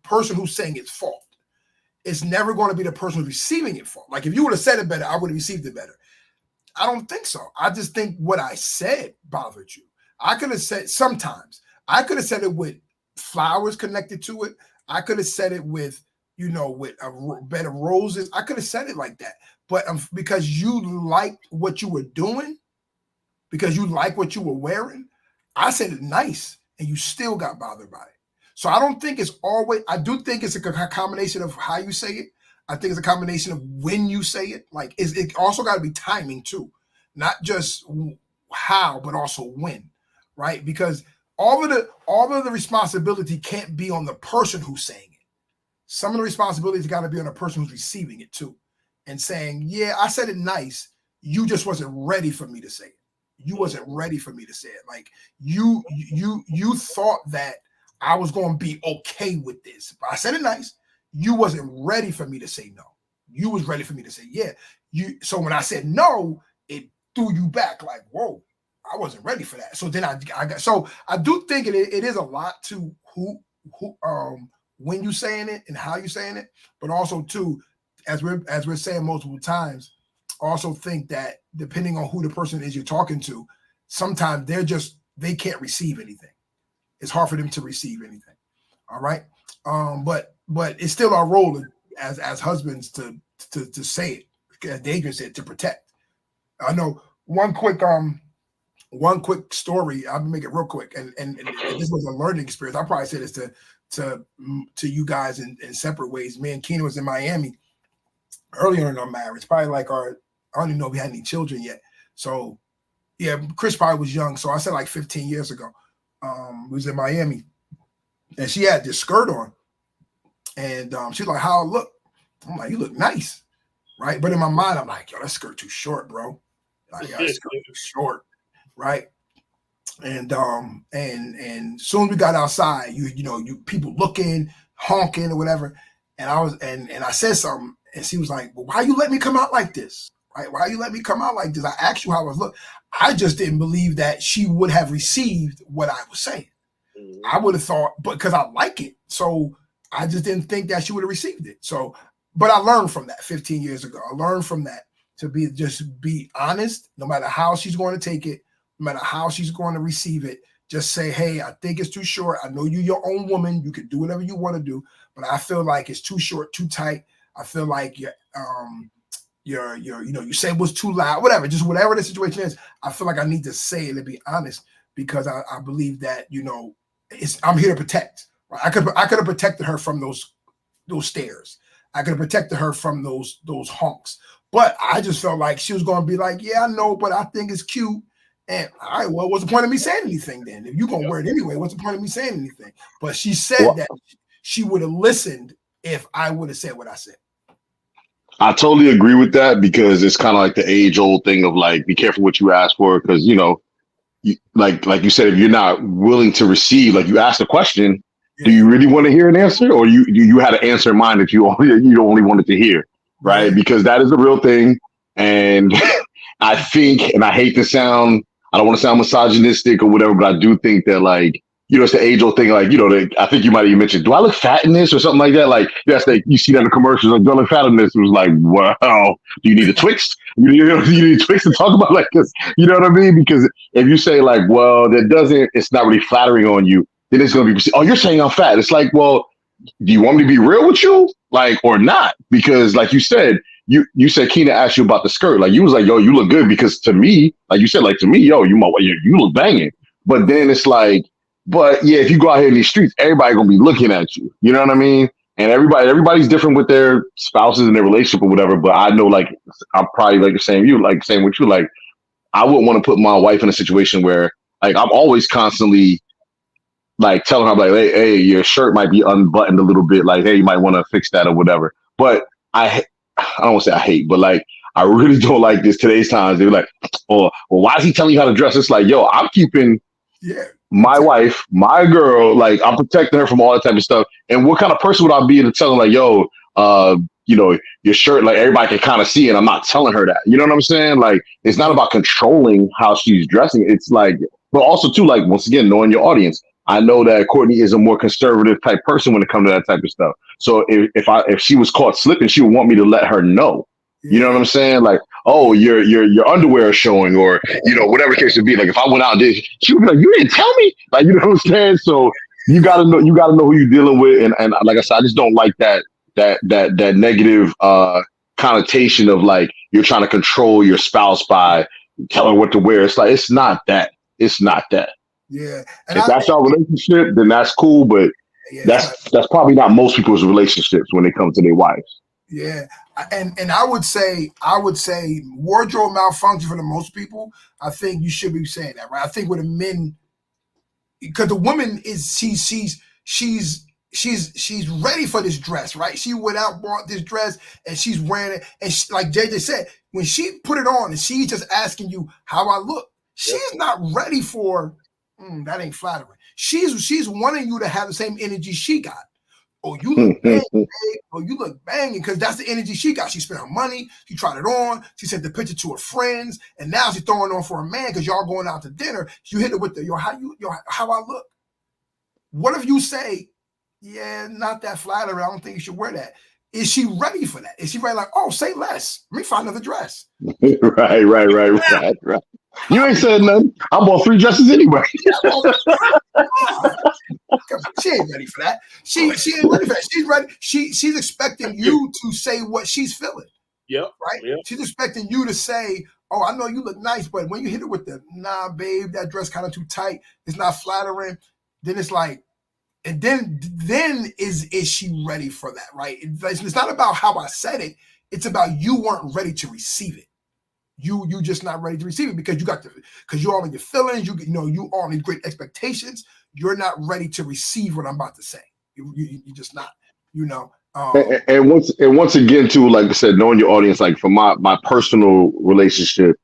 person who's saying it's fault. It's never going to be the person who's receiving it fault. Like, if you would have said it better, I would have received it better. I don't think so. I just think what I said bothered you. I could have said sometimes. I could have said it with flowers connected to it. I could have said it with with a bed of roses. I could have said it like that, but because you liked what you were doing, because you like what you were wearing, I said it nice, and you still got bothered by it. So I don't think it's always. I do think it's a combination of how you say it. I think it's a combination of when you say it. Like it also got to be timing too, not just how, but also when, right? Because all of the responsibility can't be on the person who's saying it. Some of the responsibilities got to be on the person who's receiving it too, and saying, "Yeah, I said it nice. You just wasn't ready for me to say it. You wasn't ready for me to say it. Like you thought that I was going to be okay with this. But I said it nice. You wasn't ready for me to say no. You was ready for me to say yeah. So when I said no, it threw you back like, whoa, I wasn't ready for that. So then I got. So I do think it is a lot to who when you saying it and how you saying it, but also too, as we're saying multiple times, also think that depending on who the person is you're talking to, sometimes they can't receive anything. It's hard for them to receive anything. All right. But it's still our role as husbands to say it, as Adrian said, to protect. I know one quick story. I'll make it real quick. And this was a learning experience. I probably said this to you guys in separate ways. Me and Keena was in Miami earlier in our marriage, probably like I don't even know if we had any children yet. So yeah, Chris probably was young. So I said like 15 years ago. We was in Miami, and she had this skirt on, and she's like, "How I look?" I'm like, "You look nice, right?" But in my mind, I'm like, "Yo, that skirt too short, bro. Like, yo, that skirt too short, right?" And soon as we got outside, you people looking, honking or whatever, and I said something, and she was like, "Well, why you let me come out like this? Right? Why you let me come out like this?" I asked you how I was looking. I just didn't believe that she would have received what I was saying. I would have thought, but because I like it. So I just didn't think that she would have received it. So, but I learned from that 15 years ago. I learned from that to be honest, no matter how she's going to take it, no matter how she's going to receive it. Just say, "Hey, I think it's too short. I know you're your own woman. You can do whatever you want to do, but I feel like it's too short, too tight. I feel like you say it was too loud, whatever the situation is. I feel like I need to say it and be honest because I believe that I'm here to protect. Right? I could have protected her from those stares. I could have protected her from those honks. But I just felt like she was going to be like, "Yeah, I know, but I think it's cute." And well, what's the point of me saying anything then? If you're gonna wear it anyway, what's the point of me saying anything? But she said that she would have listened if I would have said what I said. I totally agree with that because it's kind of like the age-old thing of like, be careful what you ask for because like you said, if you're not willing to receive, like you asked a question, do you really want to hear an answer, or you had an answer in mind that you only wanted to hear, right? Yeah. Because that is the real thing, and I think, and I hate to sound, I don't want to sound misogynistic or whatever, but I do think that like. It's the age-old thing, like, I think you might even mention, do I look fat in this or something like that? Like, that's like, you see that in the commercials, like, do I look fat in this? It was like, wow, do you need a Twix? You need a Twix to talk about like this? You know what I mean? Because if you say like, well, it's not really flattering on you, then it's going to be, oh, you're saying I'm fat. It's like, well, do you want me to be real with you? Like, or not? Because like you said, you said Keena asked you about the skirt. Like, you was like, yo, you look good because to me, like you said, like to me, yo, you look banging. But then it's like, but yeah, if you go out here in these streets, everybody gonna be looking at you. You know what I mean? And everybody's different with their spouses and their relationship or whatever. But I know, like, I'm probably like saying with you, like, I wouldn't want to put my wife in a situation where, like, I'm always constantly like telling her, like, hey, your shirt might be unbuttoned a little bit. Like, hey, you might want to fix that or whatever. But I don't want to say I hate, but like, I really don't like this today's times. They're like, well, why is he telling you how to dress? It's like, yo, I'm keeping. Yeah. My wife, my girl, like I'm protecting her from all that type of stuff. And what kind of person would I be to tell her like, yo, your shirt, like everybody can kind of see it. I'm not telling her that. You know what I'm saying? Like, it's not about controlling how she's dressing. It's like, but also too, like, once again, knowing your audience. I know that Courtney is a more conservative type person when it comes to that type of stuff. So if she was caught slipping, she would want me to let her know. You know what I'm saying? Like, oh, your underwear is showing, or whatever the case would be. Like, if I went out there, she would be like, "You didn't tell me." Like, you know what I'm saying? So you gotta know who you're dealing with, and like I said, I just don't like that that negative connotation of like you're trying to control your spouse by telling her what to wear. It's like it's not that. It's not that. Yeah, and If that's our relationship, then that's cool. But yeah, that's probably not most people's relationships when they come to their wives. yeah, and I would say wardrobe malfunction for the most people. I think you should be saying that, right? I think with the men, because the woman is she's ready for this dress, right? She went out, bought this dress, and she's wearing it. And like JJ said, when she put it on and she's just asking you how I look, she's not ready for that. Ain't flattering. She's wanting you to have the same energy she got. Oh, you look banging, babe. Oh, you look banging, because that's the energy she got. She spent her money. She tried it on. She sent the picture to her friends, and now she's throwing it on for a man because y'all going out to dinner. You hit it with the how I look. What if you say, yeah, not that flattering. I don't think you should wear that. Is she ready for that? Is she ready? Like, oh, say less. Let me find another dress. Right. You ain't said nothing. I bought 3 dresses anyway. She ain't ready for that. She ain't ready for that. She's ready. She's expecting you to say what she's feeling. Yep. Right? Yep. She's expecting you to say, oh, I know you look nice, but when you hit it with the nah, babe, that dress kind of too tight, it's not flattering, then it's like, and then is she ready for that, right? It's not about how I said it. It's about you weren't ready to receive it. You just not ready to receive it because you're all in your feelings. You all in great expectations. You're not ready to receive what I'm about to say. You just not. And once again, too, like I said, knowing your audience, like from my personal relationship,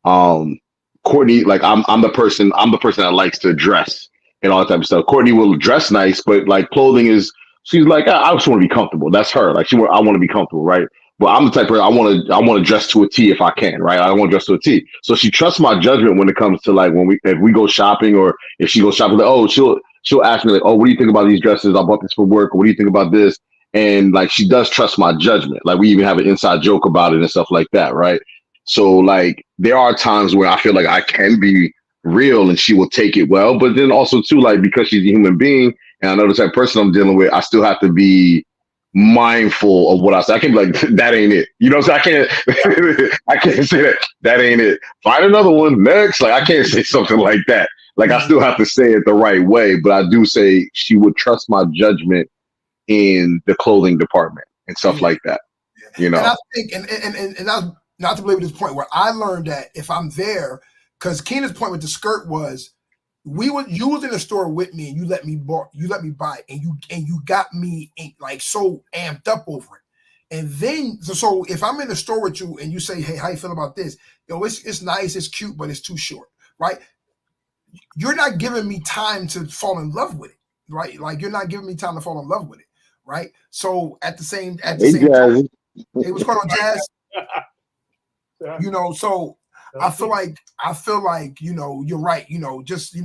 Courtney, like I'm the person that likes to dress and all that type of stuff. Courtney will dress nice, but like clothing she's like, I just want to be comfortable. That's her. Like I want to be comfortable, right? But I'm the type of person, I want to dress to a T if I can, right? I want to dress to a T. So she trusts my judgment when it comes to like if we go shopping, or if she goes shopping, like, oh, she'll ask me like, oh, what do you think about these dresses? I bought this for work. Or what do you think about this? And like she does trust my judgment. Like we even have an inside joke about it and stuff like that, right? So like there are times where I feel like I can be real and she will take it well, but then also too, like because she's a human being and I know the type of person I'm dealing with, I still have to be mindful of what I say. I can't be like, that ain't it. You know what I'm saying? I can't say that. That ain't it. Find another one next. Like I can't say something like that. Like I still have to say it the right way, but I do say she would trust my judgment in the clothing department and stuff like that. You know. And I think and I, not to belabor this point, where I learned that if I'm there, because Keenan's point with the skirt was you was in the store with me and you let me buy it, and you got me like so amped up over it. And then so if I'm in the store with you and you say, hey, how you feel about this? It's nice, it's cute, but it's too short, right? You're not giving me time to fall in love with it, right? Like you're not giving me time to fall in love with it, right? So at the same time, hey, what's going on, Jazz? So I feel like you're right. Just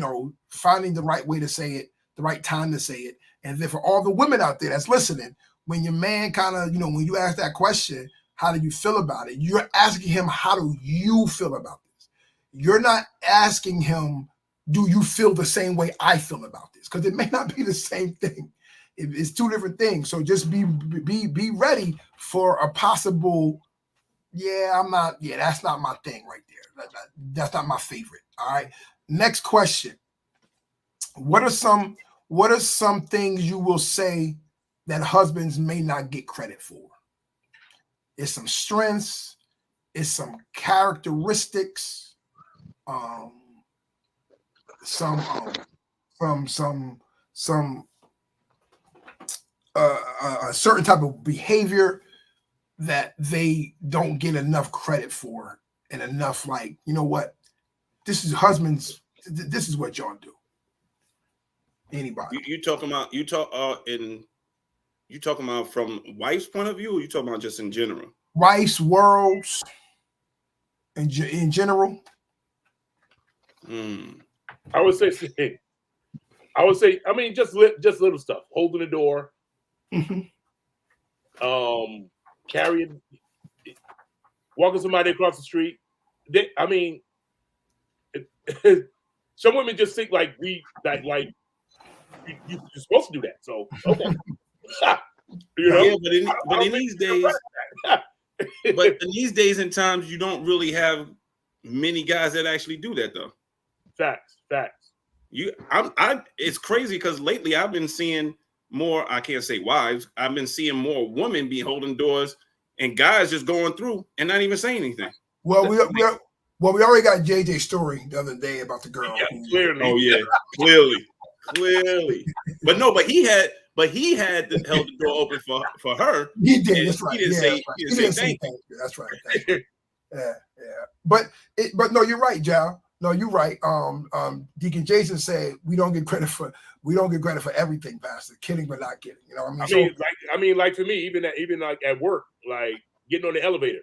finding the right way to say it, the right time to say it, and then for all the women out there that's listening, when your man kind of when you ask that question, how do you feel about it? You're asking him, how do you feel about this? You're not asking him, do you feel the same way I feel about this? Because it may not be the same thing. It's two different things. So just be ready for a possible. That's not my thing right there. That's not my favorite. All right. Next question. What are some things you will say that husbands may not get credit for? It's some strengths, it's some characteristics, some a certain type of behavior that they don't get enough credit for, and enough like, what? This is husbands. This is what y'all do. Anybody? You talking about from wife's point of view, or you talking about just in general? Wife's worlds in general. I would say, I mean, just little stuff. Holding the door. Carrying, walking somebody across the street. Some women just think you're supposed to do that. So okay. You know? Yeah, but in these days, but in these days and times, you don't really have many guys that actually do that though. Facts. It's crazy because lately I've been seeing more. I can't say wives. I've been seeing more women be holding doors and guys just going through and not even saying anything. Well, we already got JJ's story the other day about the girl. Yeah, clearly. Oh yeah, clearly. But no, but he had held the door open for her. He did. That's right. He didn't say thank you. That's right. Thank you. Yeah. But no, you're right, Jal. No, you're right. Deacon Jason said we don't get credit for everything, Pastor. Kidding, but not kidding. You know what I mean? Like for me, even like at work, like getting on the elevator,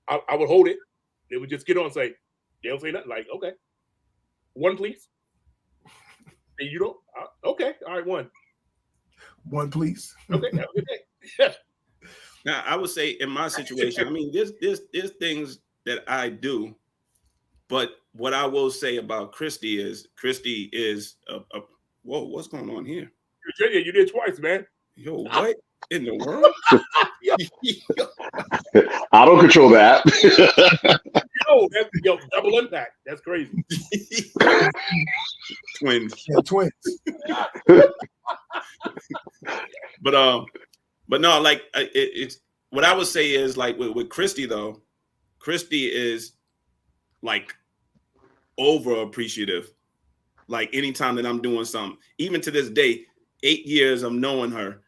I would hold it. They would just get on and say, they don't say nothing. Like, okay, one please. And you don't? Okay, all right, one. One please. Okay, have a good day. Now, I would say in my situation, I mean, there's things that I do, but what I will say about Christy is a whoa, what's going on here? You did twice, man. Yo, what in the world? I don't control that. That's double impact. That's crazy. Twins. Yeah, twins. But no, like it's what I would say is like with Christy though, Christy is like over appreciative. Like anytime that I'm doing something, even to this day, 8 years of knowing her,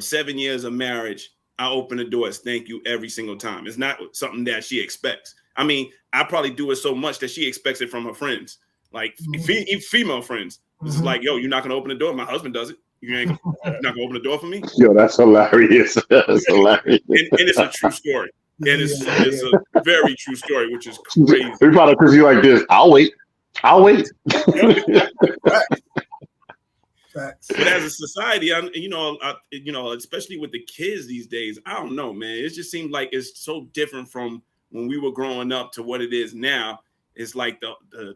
7 years of marriage, I open the doors. Thank you every single time. It's not something that she expects. I mean, I probably do it so much that she expects it from her friends, like female friends. It's like, yo, you're not gonna open the door. My husband does it. You're not gonna open the door for me. Yo, that's hilarious. That's hilarious. And it's a true story. And it's a very true story, which is crazy. We probably because you like this. I'll wait. Facts. But as a society, especially with the kids these days, I don't know, man. It just seems like it's so different from when we were growing up to what it is now. It's like the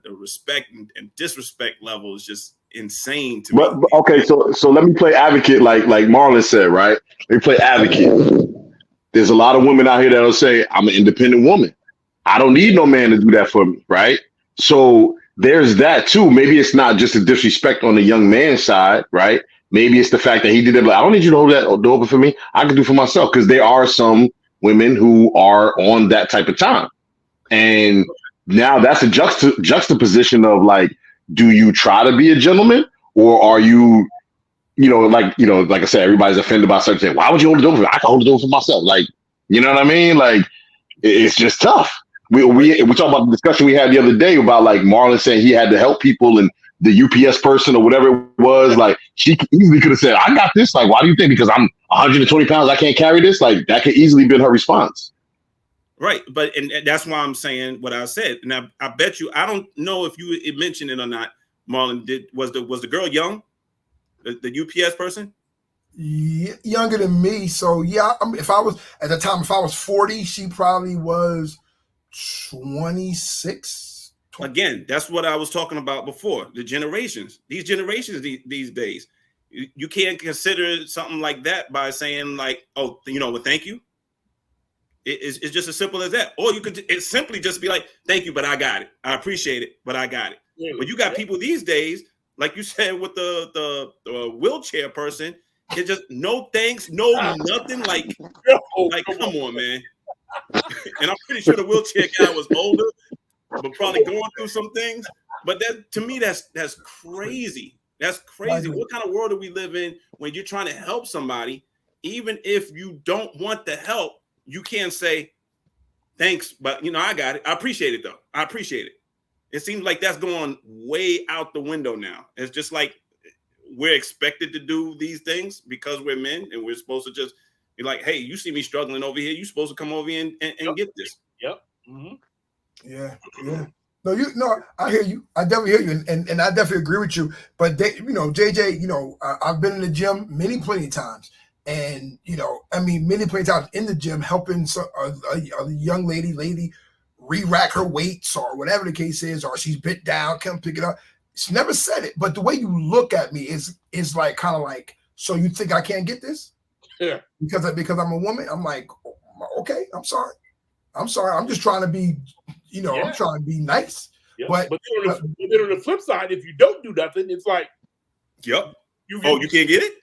respect and disrespect level is just insane to me. But okay, so let me play advocate, like Marlon said, right? Let me play advocate. There's a lot of women out here that'll say, I'm an independent woman. I don't need no man to do that for me, right? So there's that too. Maybe it's not just a disrespect on the young man's side, right? Maybe it's the fact that he did it. Like, I don't need you to hold that door open for me. I can do it for myself, because there are some women who are on that type of time. And now that's a juxtaposition of like, do you try to be a gentleman, or are you, like I said, everybody's offended by certain things. Why would you hold the door for me? I can hold the door for myself. Like, you know what I mean? Like, it's just tough. We talked about the discussion we had the other day about like Marlon saying he had to help people, and the UPS person or whatever it was, like she easily could have said, I got this. Like, why do you think? Because I'm 120 pounds, I can't carry this? Like, that could easily been her response. Right. But and that's why I'm saying what I said. And I bet you, I don't know if you mentioned it or not, Marlon, was the girl young? The UPS person? Yeah, younger than me. So yeah, I mean, if I was 40, she probably was 26. Again, that's what I was talking about before. The generations, these generations these days, you can't consider something like that by saying like, oh, well, thank you. It's just as simple as that. Or you could simply just be like, thank you, but I got it. I appreciate it, but I got it. Yeah, but you got people these days, like you said with the wheelchair person, it's just no thanks, no nothing. Like come on, man. And I'm pretty sure the wheelchair guy was older, but probably going through some things. But that, to me, that's crazy. That's crazy. What kind of world do we live in when you're trying to help somebody, even if you don't want the help? You can't say thanks, but I got it. I appreciate it though. I appreciate it. It seems like that's going way out the window now. It's just like we're expected to do these things because we're men, and we're supposed to just be like, hey, you see me struggling over here, you're supposed to come over here and get this. Yep. Mm-hmm. Yeah. No, I hear you. I definitely hear you, and I definitely agree with you. But JJ, I've been in the gym plenty of times. And, many times in the gym, helping a young lady re-rack her weights or whatever the case is, or she's bit down, come pick it up. She never said it, but the way you look at me is like kind of like, so you think I can't get this? Yeah. because I'm a woman. I'm like, okay, I'm sorry. I'm just trying to be, I'm trying to be nice. Yeah. But then on the flip side, if you don't do nothing, it's like, yep. You can't get it.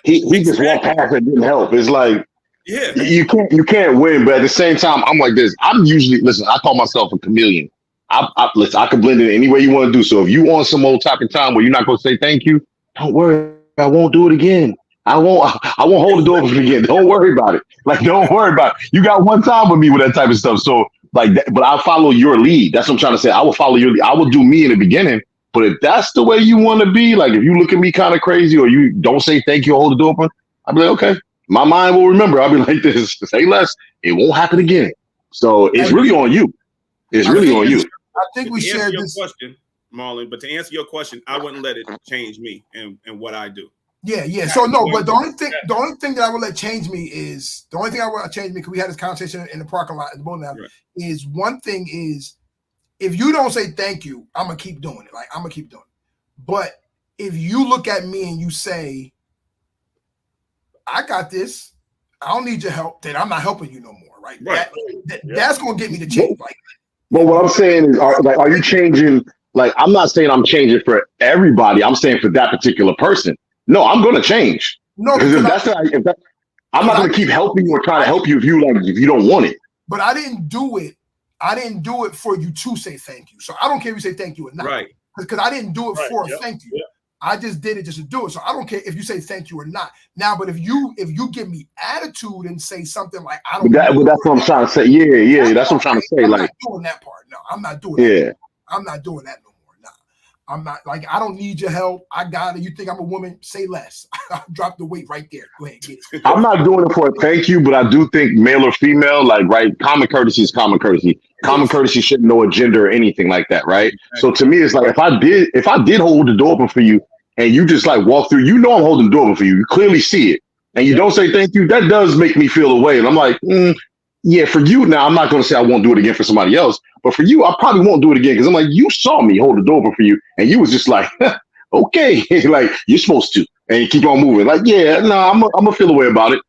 he just walked past and didn't help. It's like, yeah, you can't win, but at the same time, I'm like this. I'm usually I call myself a chameleon. I can blend in any way you want to do. So if you want some old type of time where you're not going to say thank you, don't worry. I won't do it again. I won't hold the door for you again. Don't worry about it. Like, don't worry about it. You got one time with me with that type of stuff. So like that, but I'll follow your lead. That's what I'm trying to say. I will follow your lead. I will do me in the beginning. But if that's the way you want to be, like if you look at me kind of crazy or you don't say thank you or hold the door open, I'll be like, okay. My mind will remember. I'll be like this. Say less. It won't happen again. So it's really on you. It's really on you. I think we shared this question, Marlon. But to answer your question, I wouldn't let it change me and what I do. Yeah. So no, but the only thing that I would let change me is because we had this conversation in the parking lot at the bowling alley. Right. Is one thing is if you don't say thank you, I'm gonna keep doing it. Like I'm gonna keep doing it. But if you look at me and you say, I got this, I don't need your help, then I'm not helping you no more, right? That's gonna get me to change. Like, but what I'm saying is, are you changing? Like, I'm not saying I'm changing for everybody. I'm saying for that particular person. No, I'm gonna change. No, because I'm not gonna keep helping you or try to help you if you don't want it. But I didn't do it. I didn't do it for you to say thank you. So I don't care if you say thank you or not. Right. Because I didn't do it for a thank you. Yeah. I just did it just to do it. So I don't care if you say thank you or not. Now, but if you give me attitude and say something like I don't that's what I'm trying to say. Yeah. That's what I'm trying to say. I'm like not doing that part. No, I'm not doing that. Yeah. I'm not doing that no more. No. I'm not like I don't need your help. I got it. You think I'm a woman? Say less. Drop the weight right there. Go ahead, get it. I'm not doing it for a thank you, but I do think male or female, common courtesy is common courtesy. Common courtesy shouldn't know a gender or anything like that, right? So to me, it's like if I did hold the door open for you and you just like walk through, I'm holding the door open for you. You clearly see it. And you don't say thank you, that does make me feel away. And I'm like, yeah, for you now, I'm not going to say I won't do it again for somebody else. But for you, I probably won't do it again because I'm like, you saw me hold the door open for you. And you was just like, okay, like you're supposed to. And you keep on moving. Like, yeah, no, I'm going to feel away about it.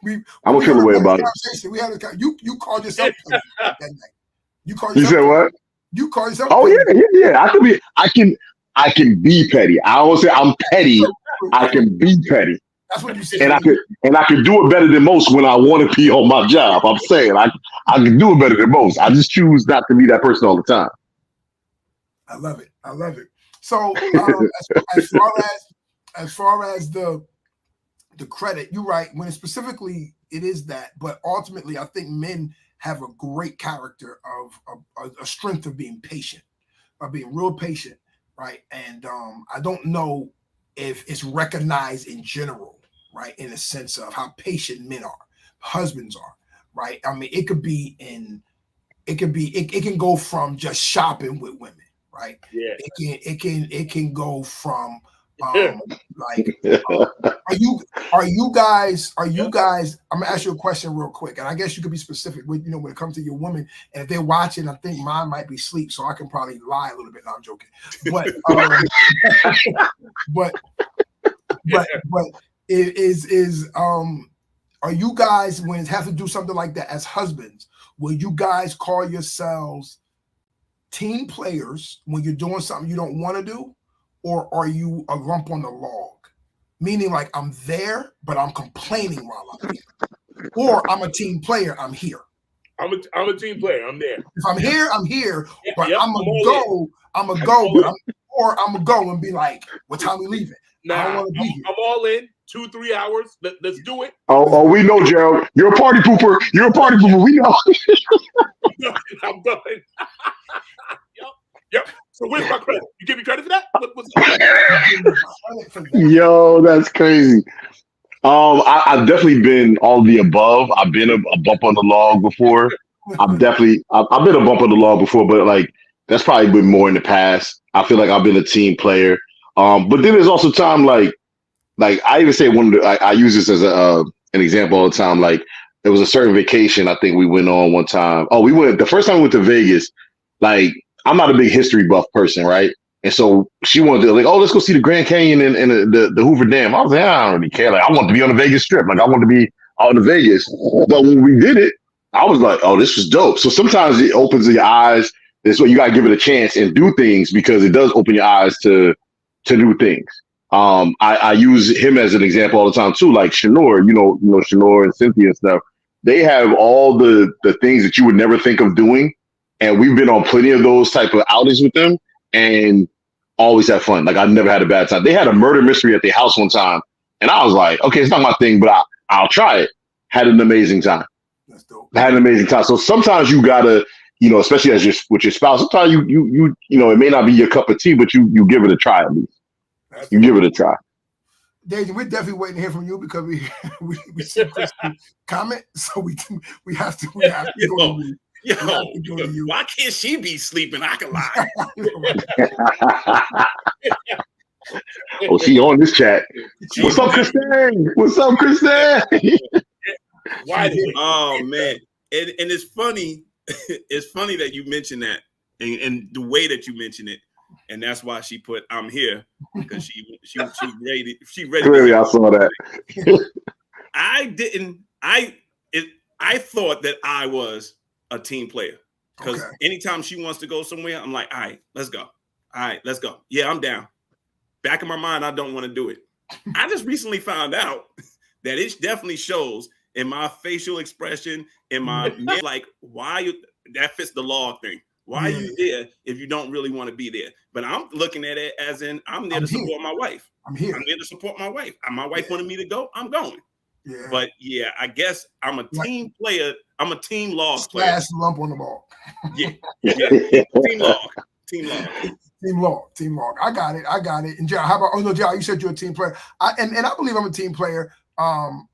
I'm going to feel away about it. We had you called yourself that night. You said what? You called yourself. Oh, yeah. I can be petty. I always say I'm petty. I can be petty. That's what you said. And I can do it better than most when I want to be on my job. I'm saying I can do it better than most. I just choose not to be that person all the time. I love it. So as far as the credit, you're right. When specifically it is that, but ultimately I think men have a great character of a strength of being patient, of being real patient, right? And I don't know if it's recognized in general, right? In a sense of how patient men are, husbands are, right? I mean, it can go from just shopping with women, right? Yeah. It can go from are you guys I'm gonna ask you a question real quick, and I guess you could be specific with when it comes to your woman, and if they're watching, I think mine might be asleep, so I can probably lie a little bit. No, I'm joking, but are you guys, when it has to do something like that as husbands, will you guys call yourselves team players when you're doing something you don't want to do? Or are you a lump on the log? Meaning like I'm there, but I'm complaining while I'm here. Or I'm a team player, I'm here. I'm a team player, I'm there. If I'm here, I'm here, but I'm gonna go and be like, what time we leaving? Nah, I'm all in. 2-3 hours. Let's do it. Oh, we know, Gerald. You're a party pooper. We know. I'm done. Yep. So where's my credit? You give me credit for that? Yo, that's crazy. I've definitely been all the above. I've been a bump on the log before. I've been a bump on the log before, but like that's probably been more in the past. I feel like I've been a team player. But then there's also time like I even say I use this as an example all the time. Like there was a certain vacation I think we went on one time. The first time we went to Vegas. Like I'm not a big history buff person, right? And so she wanted to like, oh, let's go see the Grand Canyon and the Hoover Dam. I was like, I don't really care. Like, I want to be on the Vegas Strip. Like, I want to be out in Vegas. But when we did it, I was like, oh, this was dope. So sometimes it opens your eyes. This way you gotta give it a chance and do things because it does open your eyes to new things. I use him as an example all the time too, like Shanor, you know, Shanor and Cynthia and stuff. They have all the things that you would never think of doing. And we've been on plenty of those type of outings with them and always have fun. Like I've never had a bad time. They had a murder mystery at their house one time. And I was like, okay, it's not my thing, but I'll try it. Had an amazing time. That's dope. Had an amazing time. So sometimes you gotta, you know, especially as with your spouse, sometimes you know, it may not be your cup of tea, but you give it a try at least. You give it a try. Daisy, we're definitely waiting to hear from you because we see Christy comment, so we have to go to you. Yo, why can't she be sleeping? I can lie. Oh, she on this chat. What's up, Christine? What's up, Christine? Oh man, and it's funny. It's funny that you mentioned that, and the way that you mentioned it, and that's why she put "I'm here" because she ready. She ready. Clearly, I saw that. I didn't. I thought that I was a team player because anytime she wants to go somewhere, I'm like, all right, let's go. All right, let's go. Yeah, I'm down. Back in my mind, I don't want to do it. I just recently found out that it definitely shows in my facial expression, in my like, why you, that fits the law thing. Why are you there if you don't really want to be there? But I'm looking at it as in I'm there to support my wife. I'm here to support my wife. My wife wanted me to go. I'm going. Yeah. But yeah, I guess I'm a team player. I'm a team log player. Last lump on the ball. Yeah. Team log. Team log. I got it. And Gerald, how about? Oh no, Gerald, you said you're a team player. And I believe I'm a team player. And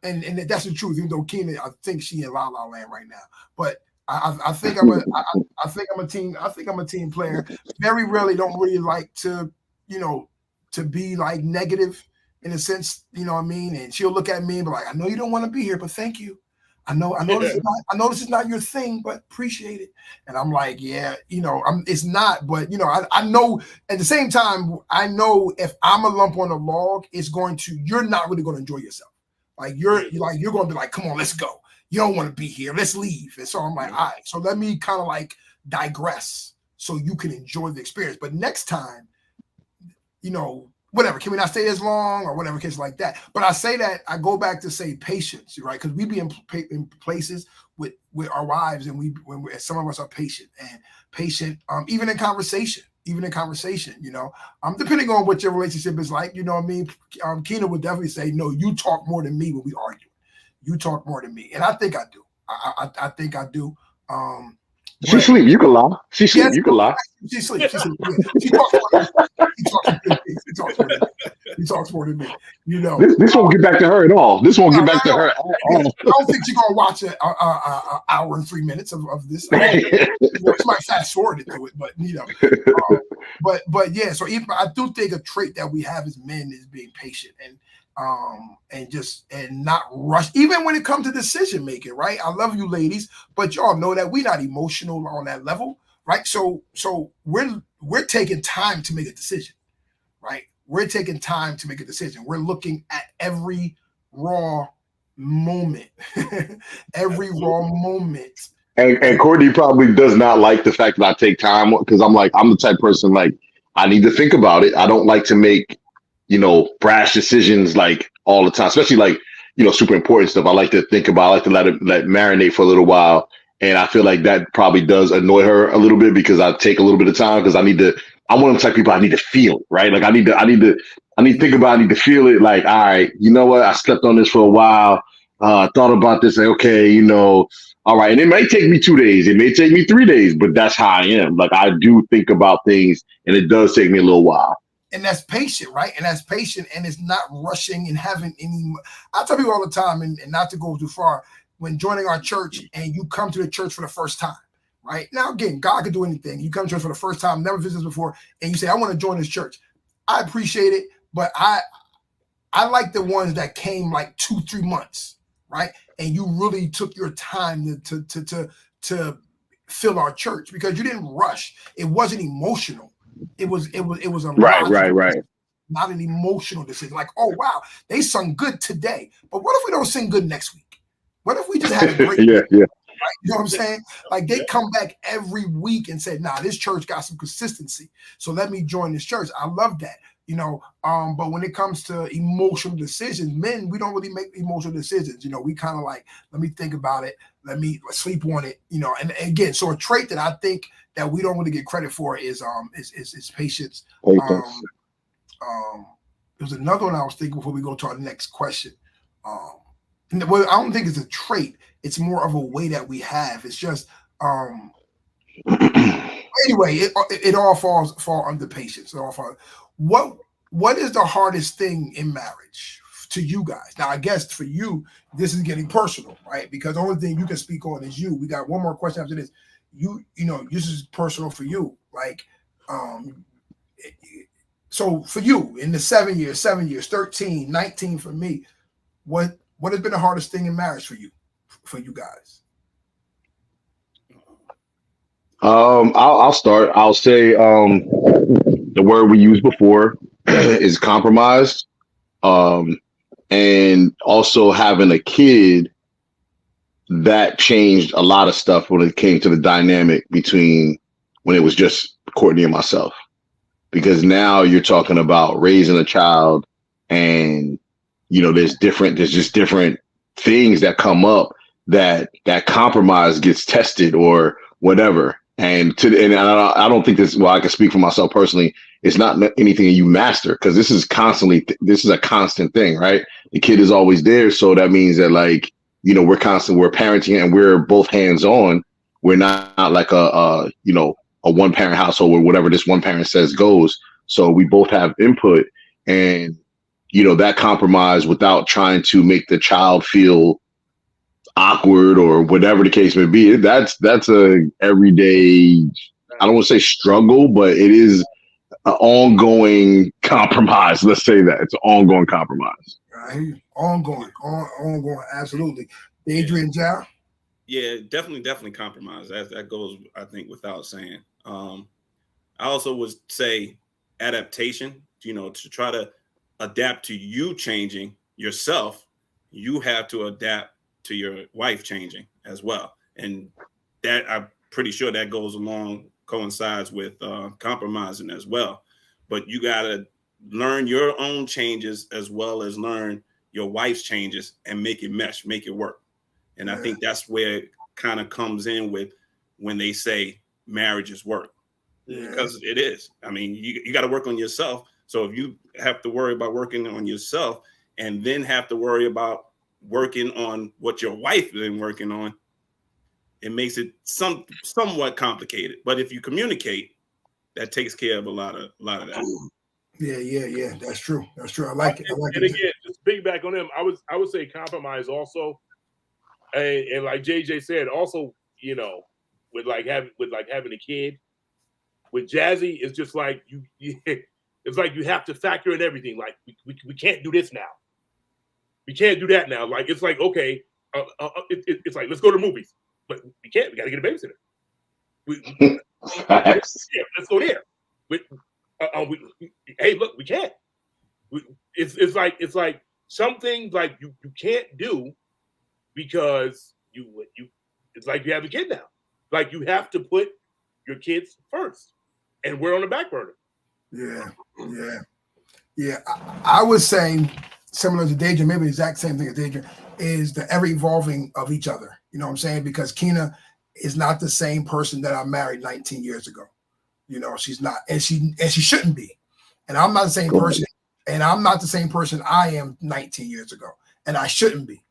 that's the truth. Even though Keena, I think she in La La Land right now, but I think I'm a team player. Very rarely don't really like to, to be like negative in a sense, you know what I mean? And she'll look at me and be like, I know you don't want to be here, but thank you. I know this is not your thing, but appreciate it. And I'm like, yeah, it's not, but I know at the same time, I know if I'm a lump on a log, you're not really going to enjoy yourself. Like you're going to be like, come on, let's go. You don't want to be here. Let's leave. And so I'm like, all right, so let me kind of like digress so you can enjoy the experience. But next time, whatever, can we not stay as long or whatever case like that? But I say that, I go back to say patience, right? Because we be in places with our wives and when some of us are patient, even in conversation, depending on what your relationship is like, you know what I mean? Keena would definitely say, no, you talk more than me when we argue. You talk more than me. And I think I do. I think I do. She sleep. You can lie. She sleep. Yes, you can lie. She sleep. Yeah. She talks more than me. This won't get back to her at all. This won't get back to her at all. I don't think she's gonna watch an hour and 3 minutes of this. She might fast forward into it, but but yeah. So even I do think a trait that we have as men is being patient and not rush, even when it comes to decision making, right? I love you ladies, but y'all know that we're not emotional on that level, right? So we're taking time to make a decision, right? We're taking time to make a decision. We're looking at every raw moment, raw moment. And Courtney probably does not like the fact that I take time because I'm the type of person like I need to think about it. I don't like to make brash decisions like all the time, especially like, super important stuff. I like to think about, I like to let it marinate for a little while. And I feel like that probably does annoy her a little bit because I take a little bit of time because I'm one of the type of people I need to feel it, right? Like I need to think about it, I need to feel it like, all right, you know what? I slept on this for a while, thought about this, like, okay, all right. And it may take me 2 days, it may take me 3 days, but that's how I am. Like I do think about things and it does take me a little while. And that's patient, right? And that's patient, and it's not rushing and having any. I tell people all the time, and not to go too far, when joining our church and you come to the church for the first time, right? Now, again, God could do anything. You come to church for the first time, never visited before, and you say, I want to join this church. I appreciate it, but I like the ones that came like 2-3 months, right? And you really took your time to fill our church because you didn't rush. It wasn't emotional. it was a Right, logical, right. not an emotional decision. Like, oh wow, they sung good today, but what if we don't sing good next week? What if we just had a great Yeah, yeah. right? You know what I'm saying? Like they come back every week and say, nah, this church got some consistency. So let me join this church. I love that. You know, but when it comes to emotional decisions, men, we don't really make emotional decisions. You know, we kind of like, let me think about it. Let's sleep on it. You know, and again, so a trait that I think that we don't really get credit for is patience. Patience. There's another one I was thinking before we go to our next question. Well, I don't think it's a trait. It's more of a way that we have. It's just anyway. It all fall under patience. It all fall. What is the hardest thing in marriage to you guys? Now, I guess for you, this is getting personal, right? Because the only thing you can speak on is you. We got one more question after this. You know, this is personal for you. Like, so for you in the 7 years, 13, 19 for me, what has been the hardest thing in marriage for you guys? I'll start. I'll say the word we used before is compromise. And also having a kid, that changed a lot of stuff when it came to the dynamic between when it was just Courtney and myself. Because now you're talking about raising a child, and you know, there's just different things that come up that compromise gets tested or whatever. And I don't think this, well, I can speak for myself personally. It's not anything you master, because this is a constant thing, right? The kid is always there. So that means that, like, you know, we're parenting and we're both hands on. We're not like a one parent household where whatever this one parent says goes. So we both have input, and, you know, that compromise without trying to make the child feel awkward or whatever the case may be. That's a everyday, I don't want to say struggle, but it is an ongoing compromise. Let's say that it's an ongoing compromise. Right. Ongoing, absolutely. Adrian, Ja? Yeah, definitely compromise. That goes, I think, without saying. I also would say adaptation. You know, to try to adapt to you changing yourself, you have to adapt to your wife changing as well. And that, I'm pretty sure that coincides with compromising as well. But you got to learn your own changes as well as learn your wife's changes and make it mesh, make it work. And I think that's where it kind of comes in with when they say marriage is work, because it is. I mean, you got to work on yourself. So if you have to worry about working on yourself and then have to worry about working on what your wife has been working on, it makes it somewhat complicated. But if you communicate, that takes care of a lot of that. Yeah. That's true. I like it. And again, just piggyback on them, I would say compromise also, and like JJ said, also, you know, with having a kid, with Jazzy, it's just like you it's like you have to factor in everything. Like we can't do this now. We can't do that now. Like, it's like, okay, it's like, let's go to the movies, but we can't. We got to get a babysitter. Let's go there. Hey, look, we can't. It's like some things like you can't do because it's like you have a kid now. Like, you have to put your kids first, and we're on the back burner. Yeah. I was saying, similar to Deidre, maybe the exact same thing as Deidre, is the ever evolving of each other. You know what I'm saying? Because Keena is not the same person that I married 19 years ago. You know, she's not, and she shouldn't be. And I'm not the same person, and I'm not the same person I am 19 years ago, and I shouldn't be.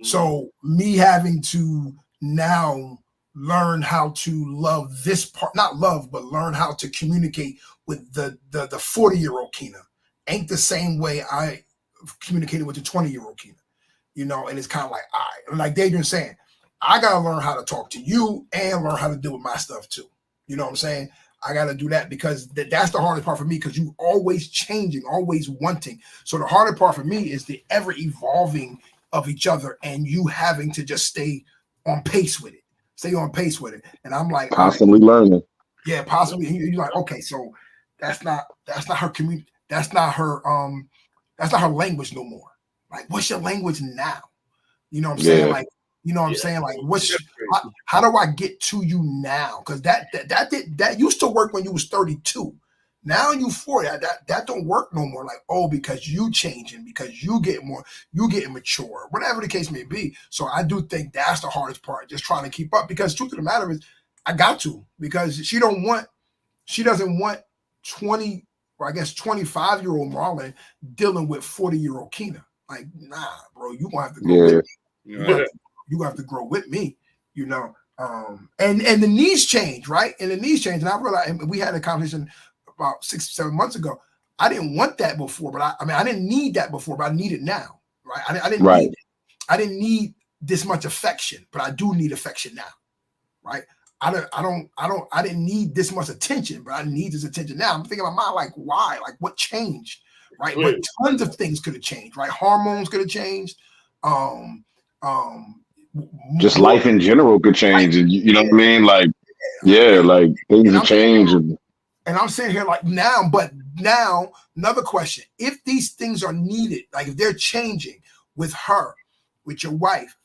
So me having to now learn how to love this part, not love, but learn how to communicate with the 40-year-old Keena ain't the same way I communicated with the 20-year-old Keena, you know. And it's kind of like, all right, like Adrian's saying, I got to learn how to talk to you and learn how to deal with my stuff too. You know what I'm saying? I got to do that, because that's the hardest part for me, because you always changing, always wanting. So the hardest part for me is the ever evolving of each other, and you having to just stay on pace with it. And I'm like, constantly learning. Yeah, possibly. You're like, okay, so that's not her community. That's not her language no more. Like, what's your language now? You know what I'm saying? Like, you know what I'm saying? Like, how do I get to you now? Because that used to work when you was 32. Now you 40. That don't work no more. Like, oh, because you changing, because you getting mature, whatever the case may be. So I do think that's the hardest part, just trying to keep up. Because truth of the matter is, I got to, because she doesn't want 20, or I guess 25-year-old Marlon dealing with 40-year-old Keena. Like, nah, bro, you gonna have to grow with me. You have to grow with me, you know. And the needs change, right? And the needs change. And I realized, and we had a conversation about 6-7 months ago. I didn't want that before, but I didn't need that before, but I need it now, right? I didn't need this much affection, but I do need affection now, right? I didn't need this much attention, but I need this attention now. I'm thinking about mine, like, why? Like, what changed? Right? But tons of things could have changed, right? Hormones could have changed. Just life in general could change. And you know what I mean? Like, like things have changed. And I'm sitting here like now, another question. If these things are needed, like if they're changing with her, with your wife,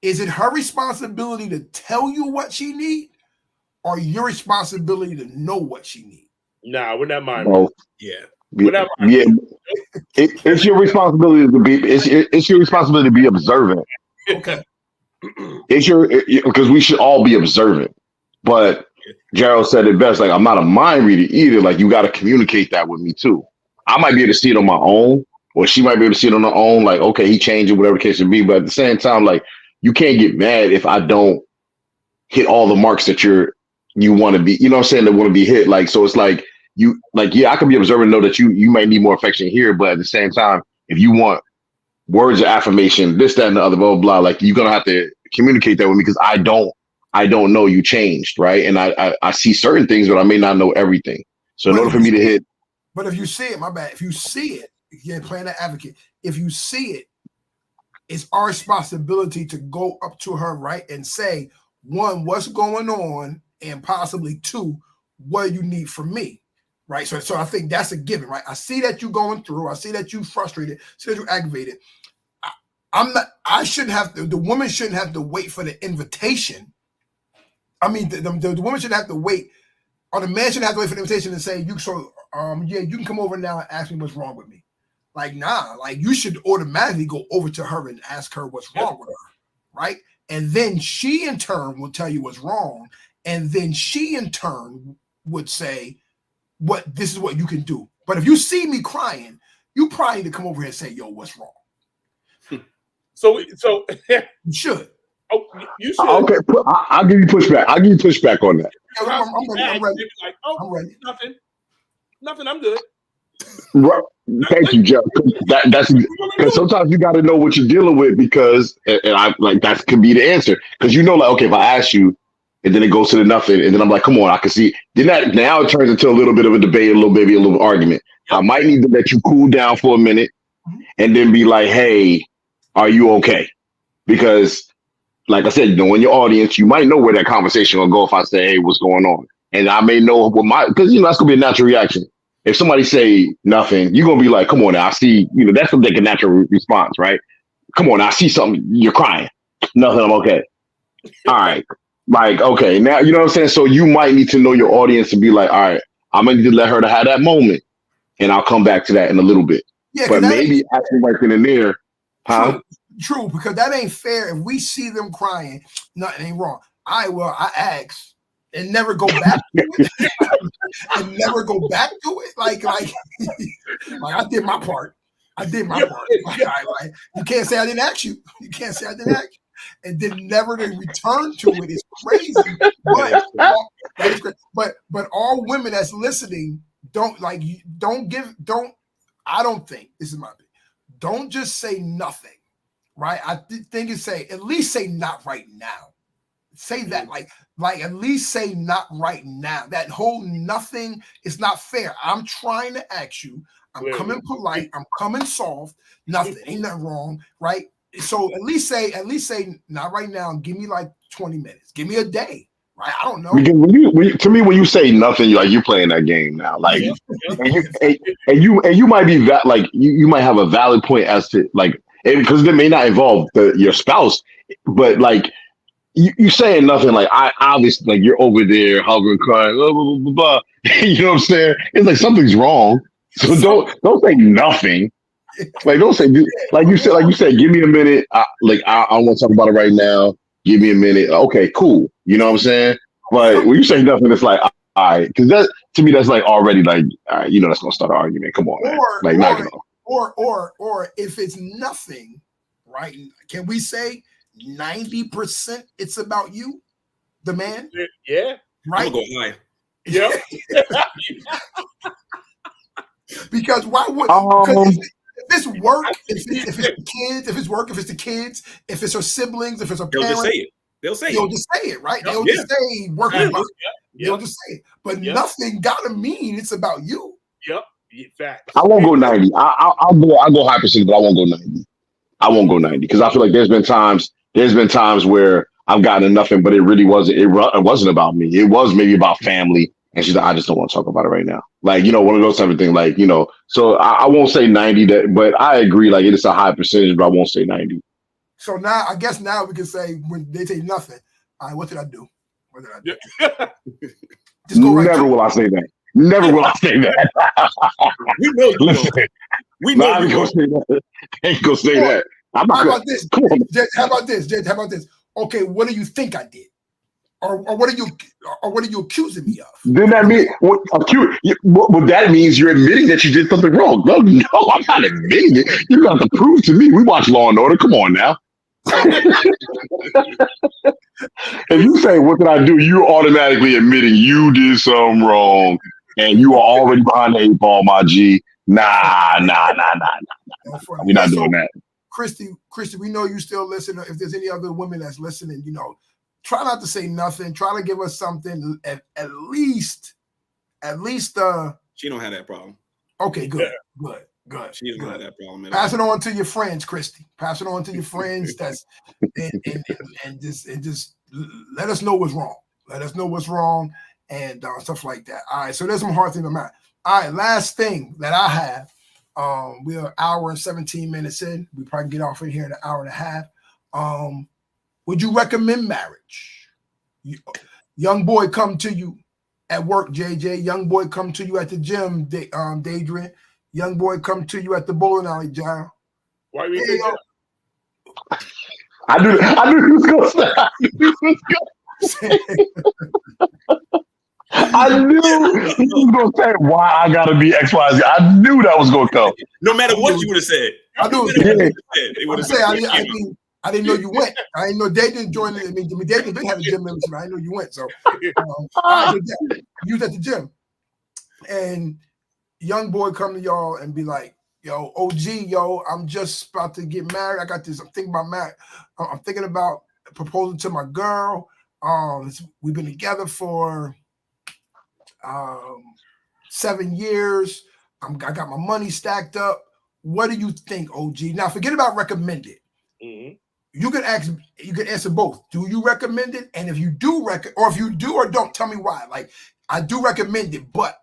is it her responsibility to tell you what she needs, or your responsibility to know what she needs? Nah, we're not mine. Both. It's your responsibility to be. It's your responsibility to be observant. Okay. Because we should all be observant. But Gerald said it best. Like, I'm not a mind reader either. Like, you got to communicate that with me too. I might be able to see it on my own, or she might be able to see it on her own. Like, okay, he changed it, whatever the case may be. But at the same time, like, you can't get mad if I don't hit all the marks that you want to be. You know what I'm saying? That want to be hit. Like, so it's like I can be observant, know that you might need more affection here, but at the same time, if you want words of affirmation, this, that, and the other, blah, blah, blah, like, you're gonna have to communicate that with me, because I don't know you changed, right? And I see certain things, but I may not know everything. So in order for me to hit. But if you see it, my bad. If you see it, you're playing the advocate. If you see it, it's our responsibility to go up to her, right, and say, one, what's going on, and possibly two, what you need from me, right? So I think that's a given, right? I see that you're going through. I see that you're frustrated. See that you're aggravated. The woman shouldn't have to wait for the invitation. I mean, the woman shouldn't have to wait, or the man shouldn't have to wait for the invitation and say, you can come over now and ask me what's wrong with me. Like, nah, like, you should automatically go over to her and ask her what's wrong with her, right? And then she in turn will tell you what's wrong. And then she in turn would say, this is what you can do. But if you see me crying, you probably need to come over here and say, yo, what's wrong? So you should. Oh, you should. Okay, I'll give you pushback. On that. I'm ready. Like, I'm ready. Nothing. I'm good. Right. Thank you, Jeff. That's because sometimes you got to know what you're dealing with, because and I like that could be the answer, because like, okay, if I ask you, and then it goes to the nothing, and then I'm like, come on, I can see. Then now it turns into a little bit of a debate, a little argument. I might need to let you cool down for a minute, and then be like, hey, are you okay? Because, like I said, knowing your audience, you might know where that conversation will go if I say, hey, what's going on? And I may know because that's gonna be a natural reaction. If somebody say nothing, you're gonna be like, come on now, I see, that's like a natural response, right? Come on now, I see something, you're crying. Nothing, I'm okay. All right. Like, okay, now you know what I'm saying? So you might need to know your audience to be like, all right, I'm gonna need to let her to have that moment, and I'll come back to that in a little bit. Yeah, but maybe acting right then and there, huh? True, because that ain't fair. If we see them crying, nothing ain't wrong. I ask and never go back to it. And never go back to it. Like I did my part. Like, you can't say I didn't ask you. You can't say I didn't ask you. And then never to return to it is crazy. But all women that's listening, I don't think, this is my opinion, don't just say nothing, right? I think it's at least say not right now. Say that, like at least say not right now. That whole nothing is not fair. I'm trying to ask you. I'm coming polite. I'm coming soft. Nothing. Ain't nothing wrong, right? So at least say not right now. Give me like 20 minutes. Give me a day, right? I don't know. Because to me, when you say nothing, you're playing that game now. Like, and you might be like you might have a valid point as to like, because it may not involve your spouse, but like you saying nothing. Like, I obviously, like, you're over there hovering, crying, blah, blah, blah, blah. You know what I'm saying? It's like something's wrong. So don't say nothing. Like, don't say, like you said, give me a minute. I want to talk about it right now. Give me a minute. Okay, cool. You know what I'm saying? But when you say nothing, it's like, all right, because that, to me, that's like already like, all right, that's gonna start an argument. Come on, man. Like, not gonna. Or if it's nothing, right? Can we say 90% it's about you, the man? Yeah. Right. I'm gonna go high. Yep. Because why would? Because if it's work, if it's the kids, if it's work, if it's the kids, if it's her siblings, if it's her parents, they'll say they'll it. just say it, right? Yep. They'll just say work. Yep. They'll just say it. But nothing gotta mean it's about you. Yep. Facts. I won't go 90. I'll go high percentage, but I won't go 90. I won't go 90 because I feel like there's been times where I've gotten nothing, but it really wasn't. It wasn't about me. It was maybe about family. And she's like, I just don't want to talk about it right now. Like, one of those type of things. Like, so I won't say 90, but I agree. Like, it is a high percentage, but I won't say 90. So now, I guess now we can say when they say nothing, all right, what did I do? What did I do? Just go right. Never will I say that. Never will I say that. We know you Listen, we know I ain't gonna say that. Ain't gonna say that. How about this? Come on. How about this? Okay, what do you think I did? Or what are you accusing me of? Then that mean what that means you're admitting that you did something wrong. No, I'm not admitting it. You got to prove to me. We watch Law and Order. Come on now. If you say, what did I do? You're automatically admitting you did something wrong and you are already behind the 8 ball, my G. Nah. We're not doing that. Christy, we know you still listen. If there's any other women that's listening, try not to say nothing. Try to give us something at least. She don't have that problem. Okay, good. She don't have that problem. Pass it on to your friends, Christy. Pass it on to your friends. That's and just let us know what's wrong. Let us know what's wrong and stuff like that. All right. So there's some hard things to matter. All right. Last thing that I have. We're an hour and 17 minutes in. We probably get off in here in an hour and a half. Would you recommend marriage? Young boy come to you at work, JJ. Young boy come to you at the gym, Daedrian. Young boy come to you at the bowling alley, John. Why are we saying that? I knew he was going to say. I knew he was going to say why I got to be X, Y, Z. I knew that was going to come. No matter what you would have said. I knew. I didn't know you went. I didn't know they didn't join it. I mean, they didn't have a gym membership. I didn't know you went. So, you was at the gym, and young boy come to y'all and be like, "Yo, OG, I'm just about to get married. I got this. I'm thinking about marriage. I'm thinking about proposing to my girl. We've been together for 7 years. I got my money stacked up. What do you think, OG? Now, forget about recommended. Mm-hmm. You can answer both. Do you recommend it? And if you do or if you do or don't, tell me why. Like, I do recommend it, but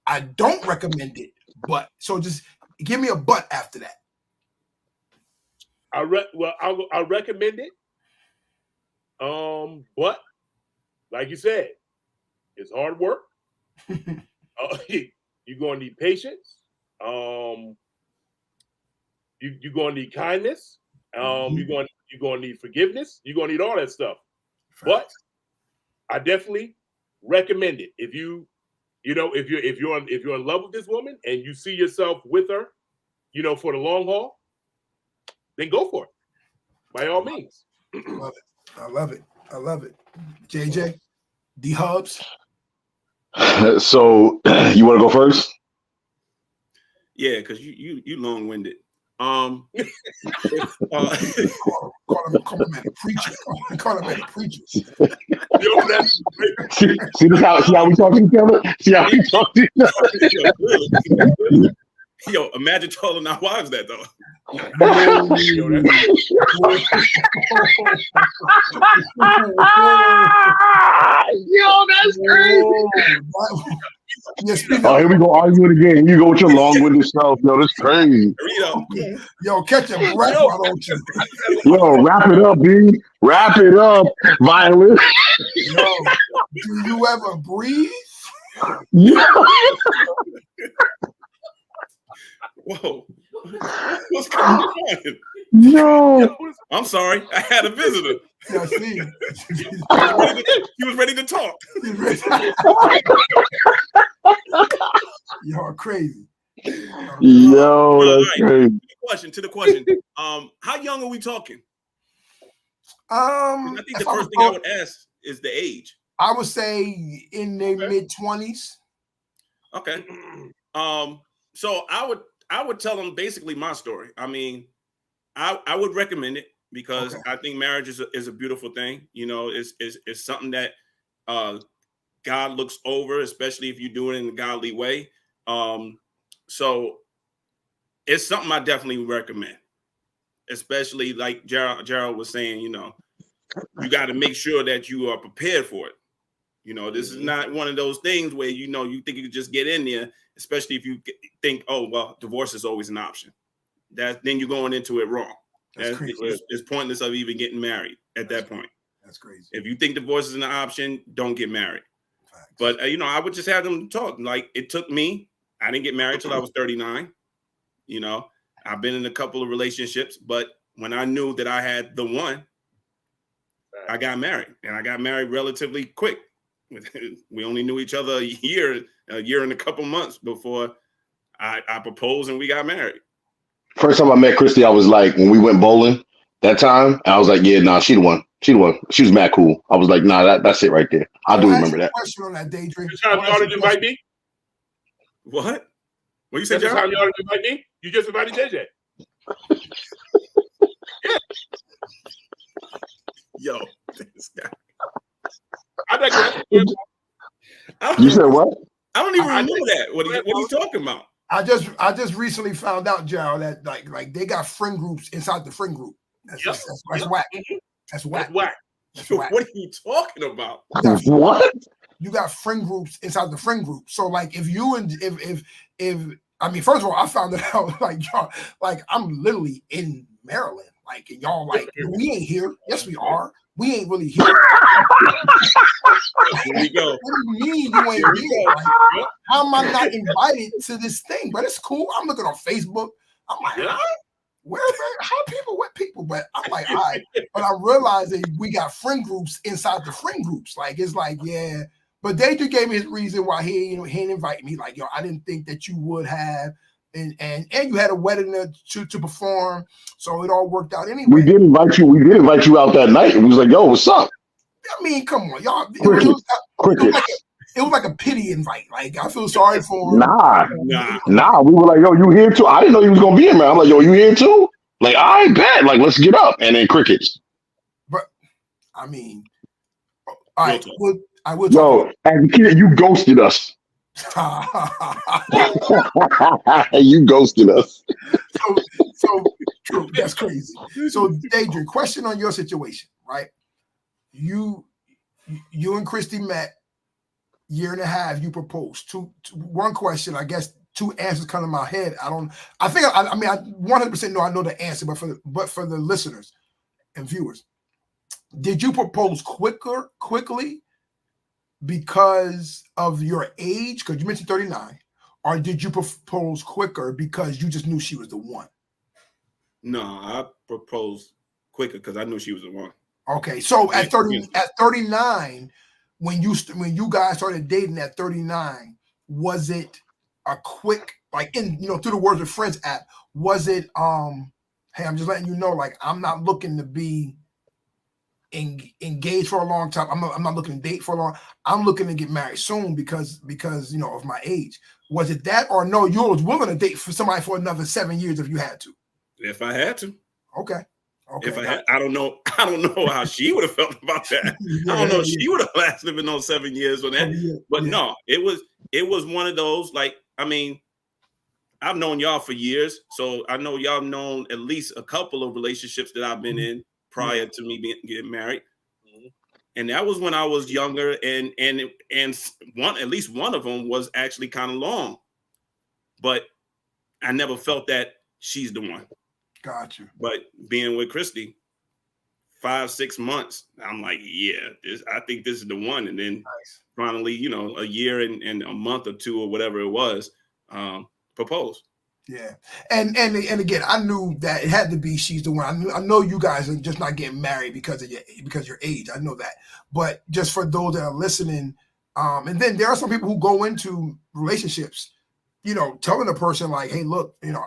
I don't recommend it. But so just give me a but after that. I'll recommend it. But like you said, it's hard work. You're gonna need patience. You're gonna need kindness. You're gonna need forgiveness. You're gonna need all that stuff. But I definitely recommend it. If you're in love with this woman and you see yourself with her, for the long haul, then go for it. By all means. I love it. JJ, D Hubs. So you want to go first? Yeah, because you long-winded. Call him a preacher. Call him a preacher. See how we talk to each other? See how we talk to each other? Yo, imagine telling our wives that though. Yo, that's crazy. Yes, Oh, here we go arguing again. You go with your long-winded self. Yo, that's crazy. Yo, catch your breath, why don't you? Yo, wrap it up, B. Wrap it up, Violet. Yo, do you ever breathe? Yeah. Whoa. What's going on? No. I'm sorry. I had a visitor. Yeah, see. He was ready to talk. You're crazy. Yo, that's crazy. To the question. How young are we talking? I think the first thing I would ask is the age. I would say in the mid-20s. Okay. So I would tell them basically my story. I mean, I would recommend it because I think marriage is a beautiful thing. You know, it's something that God looks over, especially if you do it in a godly way. So it's something I definitely recommend, especially like Gerald was saying, you know, you got to make sure that you are prepared for it. You know, this is not one of those things where, you know, you think you can just get in there, especially if you think, oh, well, divorce is always an option. Then you're going into it wrong. It's pointless of even getting married at that point. That's crazy. If you think divorce is an option, don't get married. Facts. But, you know, I would just have them talk. Like, it took me, I didn't get married till I was 39. You know, I've been in a couple of relationships, but when I knew that I had the one, I got married, and I got married relatively quick. We only knew each other a year and a couple months before I proposed and we got married. First time I met Christy, I was like, when we went bowling that time, I was like, yeah, nah, she the one. She the one. She was mad cool. I was like, nah, that's it right there. I do remember that. Question on that, Daydream. You trying to invite me? What? What you say, That's John? the time you ought to invite me? You just invited JJ. Yo, this guy. You said what? I don't even remember that. What he's talking about? I just recently found out, Gerald, that like they got friend groups inside the friend group. That's whack. That's whack. That's whack. What are you talking about? What? You got friend groups inside the friend group. So like if you and if I mean, first of all, I found it out like y'all, like I'm literally in Maryland. Like, and y'all like, we ain't here. Yes, we are. We ain't really here. Here we go. What do you mean you ain't here? Like, how am I not invited to this thing? But it's cool. I'm looking on Facebook. I'm like, huh? How people with people? But I'm like, all right. But I realized that we got friend groups inside the friend groups. Like, it's like, yeah. But they just gave me his reason why he didn't invite me. Like, yo, I didn't think that you would have. And you had a wedding to perform, so it all worked out anyway. We did invite you out that night. It was like, yo, what's up? I mean, come on, y'all. Cricket. It was like a pity invite. Like, I feel sorry for him. Nah. We were like, yo, you here too? I didn't know you was gonna be in there. I'm like, yo, you here too? Like, I bet. Like, let's get up. And then crickets. But I mean, all right. I will. Yo, as a kid, you ghosted us. You ghosted us. So true. That's crazy. So, Daydream, question on your situation, right? You and Christy met, year and a half. You proposed. One question, I guess. Two answers come to my head. I mean, I 100% know I know the answer, but for the listeners and viewers, did you propose quickly? Because of your age, because you mentioned 39, or did you propose quicker because you just knew she was the one? No, I proposed quicker because I knew she was the one. Okay, so at 39, when you guys started dating at 39, was it a quick, like through the Words with Friends app? Was it hey, I'm just letting you know, like I'm not looking to be engaged for a long time. I'm not looking to date for a long. I'm looking to get married soon because of my age. Was it that, or no? You was willing to date for somebody for another 7 years if you had to? If I had to. Okay. If I don't know how she would have felt about that. I don't know if she would have lasted in those 7 years or that. But no, it was one of those. Like, I mean, I've known y'all for years, so I know y'all known at least a couple of relationships that I've been in prior to me getting married. And that was when I was younger, and one, at least one of them was actually kind of long, but I never felt that she's the one. Got you. But being with Christy, 5-6 months, I'm like, yeah, I think this is the one. And then finally, you know, a year and a month or two or whatever it was, proposed. Yeah, and again, I knew that it had to be she's the one. I know you guys are just not getting married because of your age. I know that, but just for those that are listening, and then there are some people who go into relationships, you know, telling a person like, "Hey, look, you know,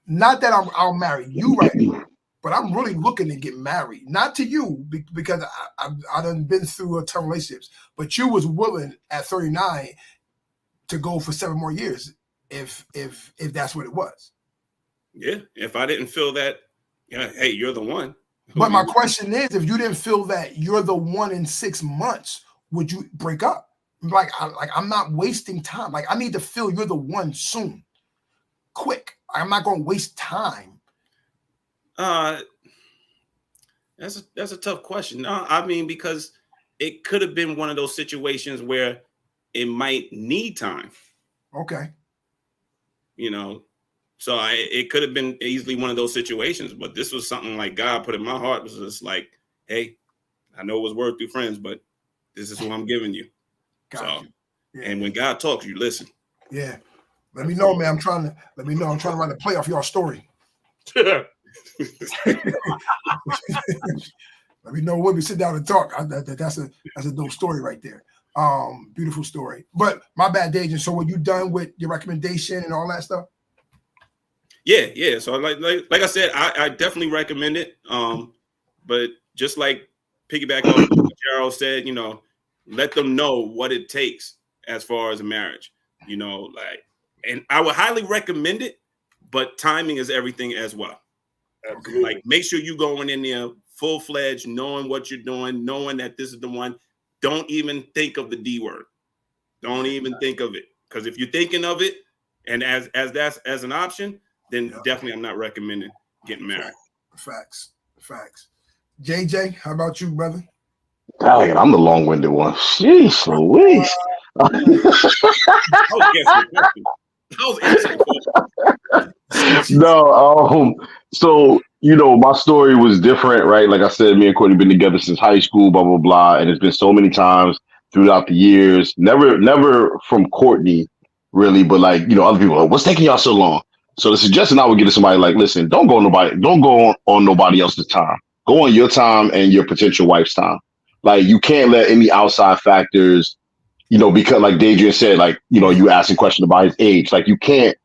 not that I'll marry you right now, but I'm really looking to get married. Not to you because I done been through a ton of relationships, but you was willing at 39 to go for 7 more years." If that's what it was. Yeah, if I didn't feel that, hey, you're the one. But my question is, if you didn't feel that you're the one in 6 months, would you break up? I'm not wasting time. Like, I need to feel you're the one soon, quick. I'm not going to waste time. That's a tough question. No, I mean, because it could have been one of those situations where it might need time. Okay. You know, so it could have been easily one of those situations, but this was something like God put in my heart. It was just like, hey, I know it was word through friends, but this is who I'm giving you. Yeah. And when God talks, you listen. Yeah. Let me know, man. I'm trying to write a play off your story. Yeah. Let me know when we sit down and talk. That's a dope story right there. Beautiful story. But my bad, Dejan. So were you done with your recommendation and all that stuff? Yeah. So like I said, I definitely recommend it. But just like piggyback off what Gerald said, you know, let them know what it takes as far as a marriage. You know, like, and I would highly recommend it, but timing is everything as well. Absolutely. Like, make sure you going in there full-fledged, knowing what you're doing, knowing that this is the one. Don't even think of the D word. Don't even think of it. Because if you're thinking of it and as that's as an option, then definitely I'm not recommending getting married. Facts. JJ, how about you, brother? Dang, I'm the long-winded one. Jeez Louise. No, so you know, my story was different, right? Like I said, me and Courtney been together since high school, blah blah blah, and it's been so many times throughout the years. Never from Courtney, really, but like, you know, other people. Like, what's taking y'all so long? So the suggestion I would give to somebody like, listen, don't go on nobody else's time. Go on your time and your potential wife's time. Like, you can't let any outside factors, you know, because like Dejan said, like, you know, you asked a question about his age. Like, you can't.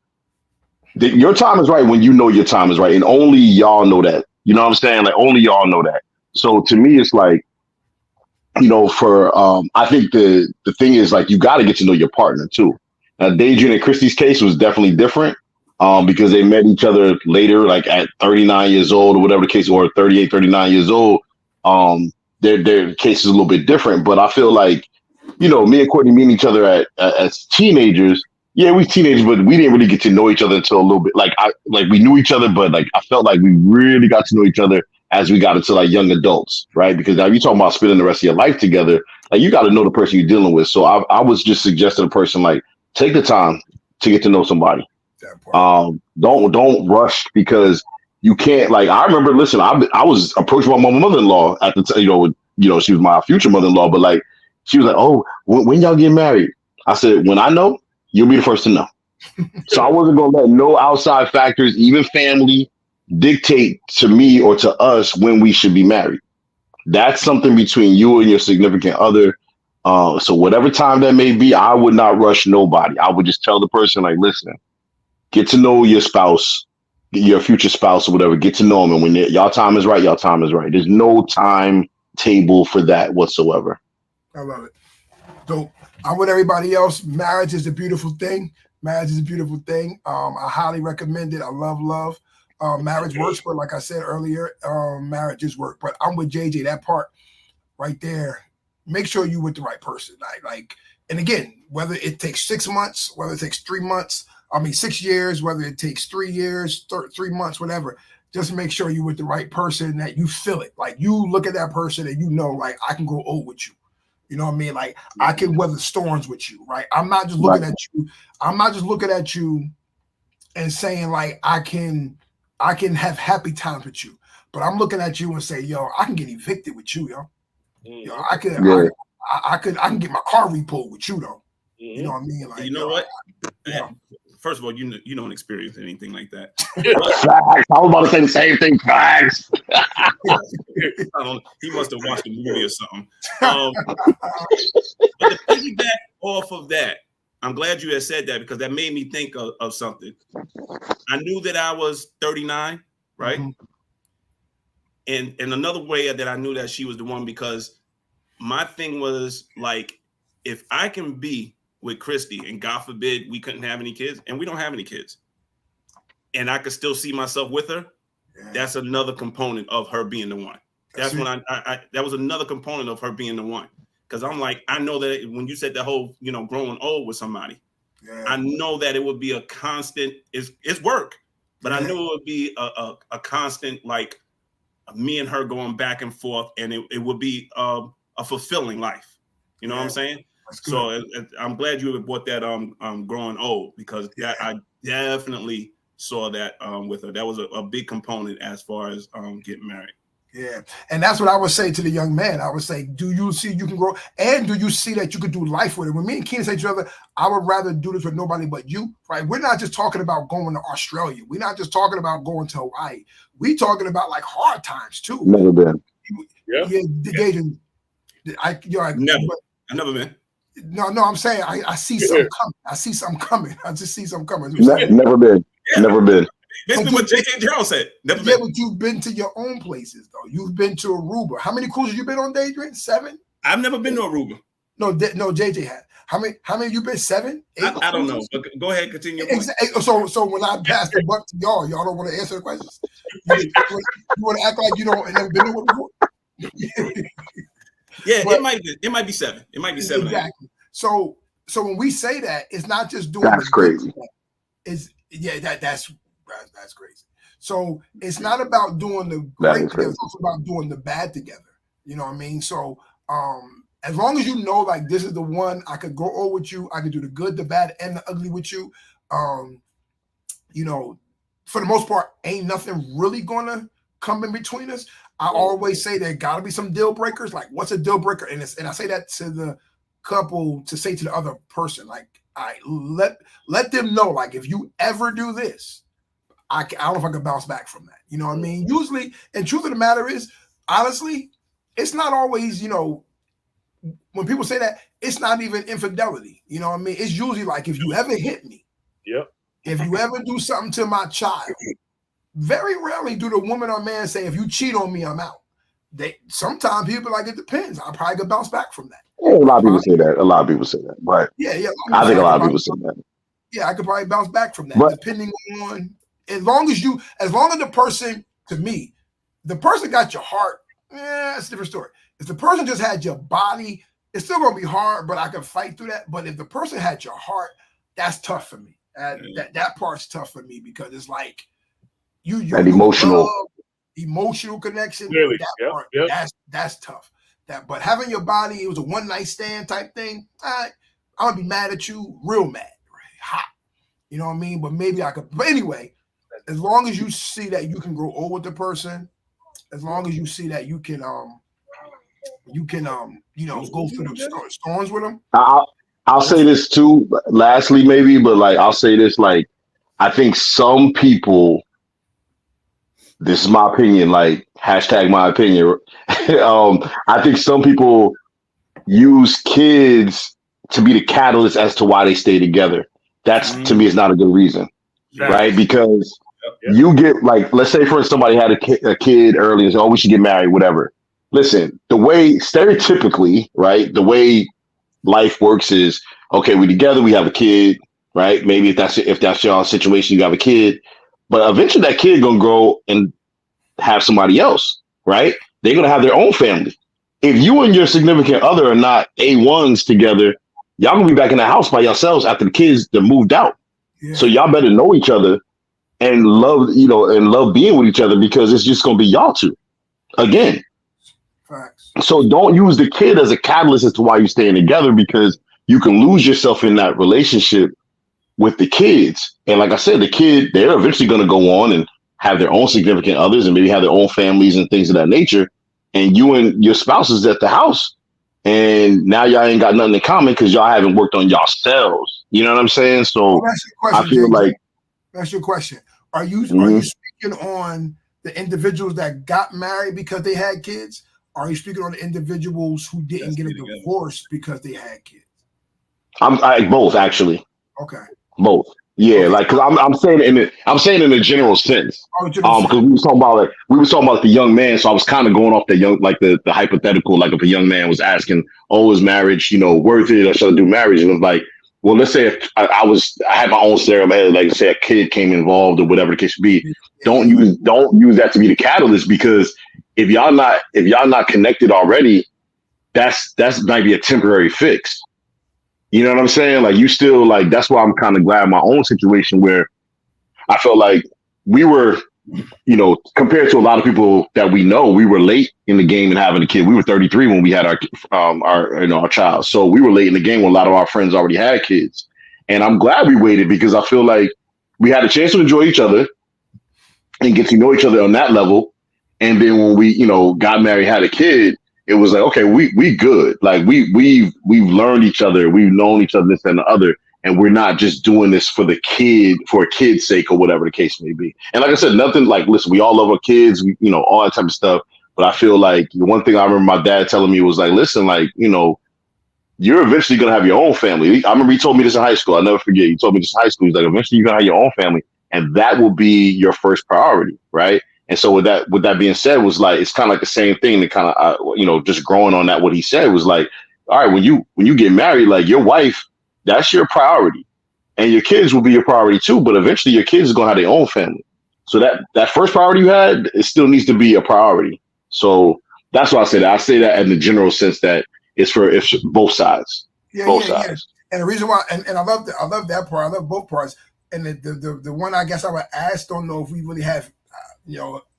Your time is right when you know your time is right, and only y'all know that. You know what I'm saying? Like, only y'all know that. So to me, it's like, you know, for I think the thing is, like, you got to get to know your partner too. Now, Dejan and Christy's case was definitely different because they met each other later, like at 39 years old or whatever the case, or 38, 39 years old. Their case is a little bit different, but I feel like, you know, me and Courtney meeting each other as teenagers. Yeah, we teenagers, but we didn't really get to know each other until a little bit. Like we knew each other, but like I felt like we really got to know each other as we got into like young adults, right? Because now you talking about spending the rest of your life together, like you got to know the person you're dealing with. So I was just suggesting a person like, take the time to get to know somebody. Don't rush, because you can't. Like, I remember, listen, I was approached by my mother-in-law at the time. You know, she was my future mother-in-law, but like she was like, "Oh, when y'all get married?" I said, "When I know, you'll be the first to know." So I wasn't going to let no outside factors, even family, dictate to me or to us when we should be married. That's something between you and your significant other. So whatever time that may be, I would not rush nobody. I would just tell the person, like, listen, get to know your spouse, your future spouse or whatever. Get to know them. And when y'all time is right, y'all time is right. There's no timetable for that whatsoever. I love it. So I'm with everybody else. Marriage is a beautiful thing. Marriage is a beautiful thing. I highly recommend it. I love. Marriage works, but like I said earlier, marriages work. But I'm with JJ. That part right there. Make sure you're with the right person. Like, and again, whether it takes 6 months, whether it takes 3 months, 6 years, whether it takes 3 years, 3 months, whatever. Just make sure you're with the right person, that you feel it. Like, you look at that person and you know, like, I can grow old with you. You know what I mean? Like, I can weather storms with you, right? I'm not just looking at you. I'm not just looking at you and saying, like, I can have happy times with you. But I'm looking at you and say, yo, I can get evicted with you, yo. Yo, I can get my car repoed with you, though. You know what I mean? Like, you know what? First of all, you don't experience anything like that. Facts. I was about to say the same thing. Facts. He must have watched a movie or something. But to piggyback off of that, I'm glad you had said that, because that made me think of something. I knew that I was 39, right? Mm-hmm. And another way that I knew that she was the one, because my thing was, like, if I can be with Christy, and God forbid we couldn't have any kids, and we don't have any kids, and I could still see myself with her, that's another component of her being the one. That's when I that was another component of her being the one. Because I'm like, I know that when you said the whole, growing old with somebody, I know that it would be a constant, it's work, but I knew it would be a constant, like, me and her going back and forth, and it would be a fulfilling life. You know what I'm saying? So I'm glad you brought that growing old, because I definitely saw that with her. That was a big component as far as getting married. Yeah, and that's what I would say to the young man. I would say, do you see you can grow, and do you see that you could do life with it? When me and Keenan say to each other, I would rather do this with nobody but you, right? We're not just talking about going to Australia. We're not just talking about going to Hawaii. We talking about, like, hard times too. Never been. I've never been. No, I'm saying I see something coming. I see something coming. I just see something coming. Never been. Yeah. Never been. Basically what J.J. Gerald said. Never been. But you've been to your own places, though. You've been to Aruba. How many cruises you been on, Daydream? 7? I've never been to Aruba. No, JJ had. How many have you been? 7? 8? I don't know. But go ahead, continue. So when I pass the buck to y'all don't want to answer the questions. You want to act like you don't never been to before? Yeah, but it might be 7. It might be 7. Exactly. So when we say that, it's not just doing that's crazy. That's crazy. So it's not about doing the great together, it's also about doing the bad together. You know what I mean? So as long as you know, like, this is the one, I could go over with you, I could do the good, the bad, and the ugly with you. For the most part, ain't nothing really gonna come in between us. I always say there gotta be some deal breakers. Like, what's a deal breaker? And I say that to the couple to say to the other person, like, let them know, like, if you ever do this, I don't know if I can bounce back from that. You know what I mean? Usually, and truth of the matter is, honestly, it's not always, when people say that, it's not even infidelity. You know what I mean? It's usually like, if you ever hit me, if you ever do something to my child, very rarely do the woman or man say, if you cheat on me, I'm out. Sometimes people like, it depends. I probably could bounce back from that. Yeah, a lot of people say that. But I think a lot of people say that. Yeah, I could probably bounce back from that, depending on, as long as the person, to me, the person got your heart, it's a different story. If the person just had your body, it's still gonna be hard, but I can fight through that. But if the person had your heart, that's tough for me. That part's tough for me, because it's like you emotional connection. Really? That's tough. But having your body, it was a one night stand type thing. I'm gonna be mad at you, real mad, right? Hot. You know what I mean? But maybe I could. But anyway, as long as you see that you can grow old with the person, as long as you see that you can go through the storms with them. I'll say this too, lastly, maybe, but like, I'll say this, like, I think some people, this is my opinion, like, hashtag my opinion. I think some people use kids to be the catalyst as to why they stay together. That's, to me, is not a good reason, right? Because you get, like, let's say, for instance, somebody had a kid early and said, oh, we should get married, whatever. Listen, the way, stereotypically, right, the way life works is, okay, we're together, we have a kid, right? Maybe if that's your situation, you have a kid, but eventually that kid gonna grow and have somebody else, right? They're gonna have their own family. If you and your significant other are not A1s together, y'all gonna be back in the house by yourselves after the kids that moved out. Yeah. So y'all better know each other and love, and love being with each other, because it's just gonna be y'all two again. Facts. So don't use the kid as a catalyst as to why you're staying together, because you can lose yourself in that relationship with the kids. And like I said, the kid, they're eventually going to go on and have their own significant others and maybe have their own families and things of that nature. And you and your spouse is at the house, and now y'all ain't got nothing in common because y'all haven't worked on yourselves. You know what I'm saying? So that's your question, I feel like that's your question. Are you speaking on the individuals that got married because they had kids? Or are you speaking on the individuals who didn't get a divorce because they had kids? I both, actually. Okay. Both. Yeah, okay. Like, cause I'm saying in a general sense. Because we was talking about the young man, so I was kind of going off the hypothetical, like if a young man was asking, "Oh, is marriage, worth it, or should I do marriage?" And it was like, well, let's say if I had my own scenario in my head, like say a kid came involved or whatever the case be. Don't use that to be the catalyst, because if y'all not connected already, that's might be a temporary fix. You know what I'm saying? Like, you still, like, that's why I'm kind of glad in my own situation, where I felt like we were, compared to a lot of people that we know, we were late in the game and having a kid. We were 33 when we had our child. So we were late in the game when a lot of our friends already had kids. And I'm glad we waited, because I feel like we had a chance to enjoy each other and get to know each other on that level. And then when we, got married, had a kid, it was like, okay, we good. Like we've learned each other. We've known each other, this and the other. And we're not just doing this for a kid's sake or whatever the case may be. And like I said, nothing like, listen, we all love our kids, all that type of stuff. But I feel like the one thing I remember my dad telling me was like, listen, like, you're eventually going to have your own family. I remember he told me this in high school. I'll never forget. He told me this in high school. He's like, eventually you're going to have your own family, and that will be your first priority. Right. And so with that being said, was like, it's kind of like the same thing that kind of, just growing on that, what he said was like, all right, when you get married, like, your wife, that's your priority, and your kids will be your priority too. But eventually your kids are going to have their own family. So that first priority you had, it still needs to be a priority. So that's why I say that. I say that in the general sense that it's both sides. Both sides. And the reason why, and I love that part. I love both parts. And the one I guess I would ask, don't know if we really have,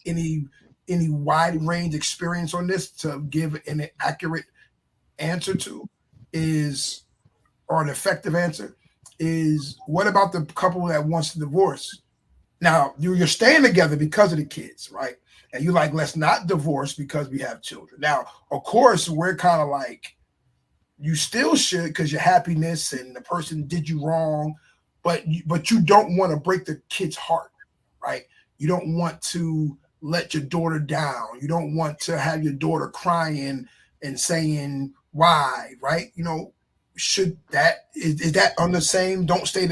any wide range experience on this to give an accurate answer to or an effective answer is, what about the couple that wants to divorce? Now you're staying together because of the kids, right? And you're like, let's not divorce because we have children. Now, of course, we're kind of like, you still should, because your happiness and the person did you wrong, but you don't want to break the kid's heart, right? You don't want to let your daughter down. You don't want to have your daughter crying and saying why, right? Should that is that on the same? Don't stay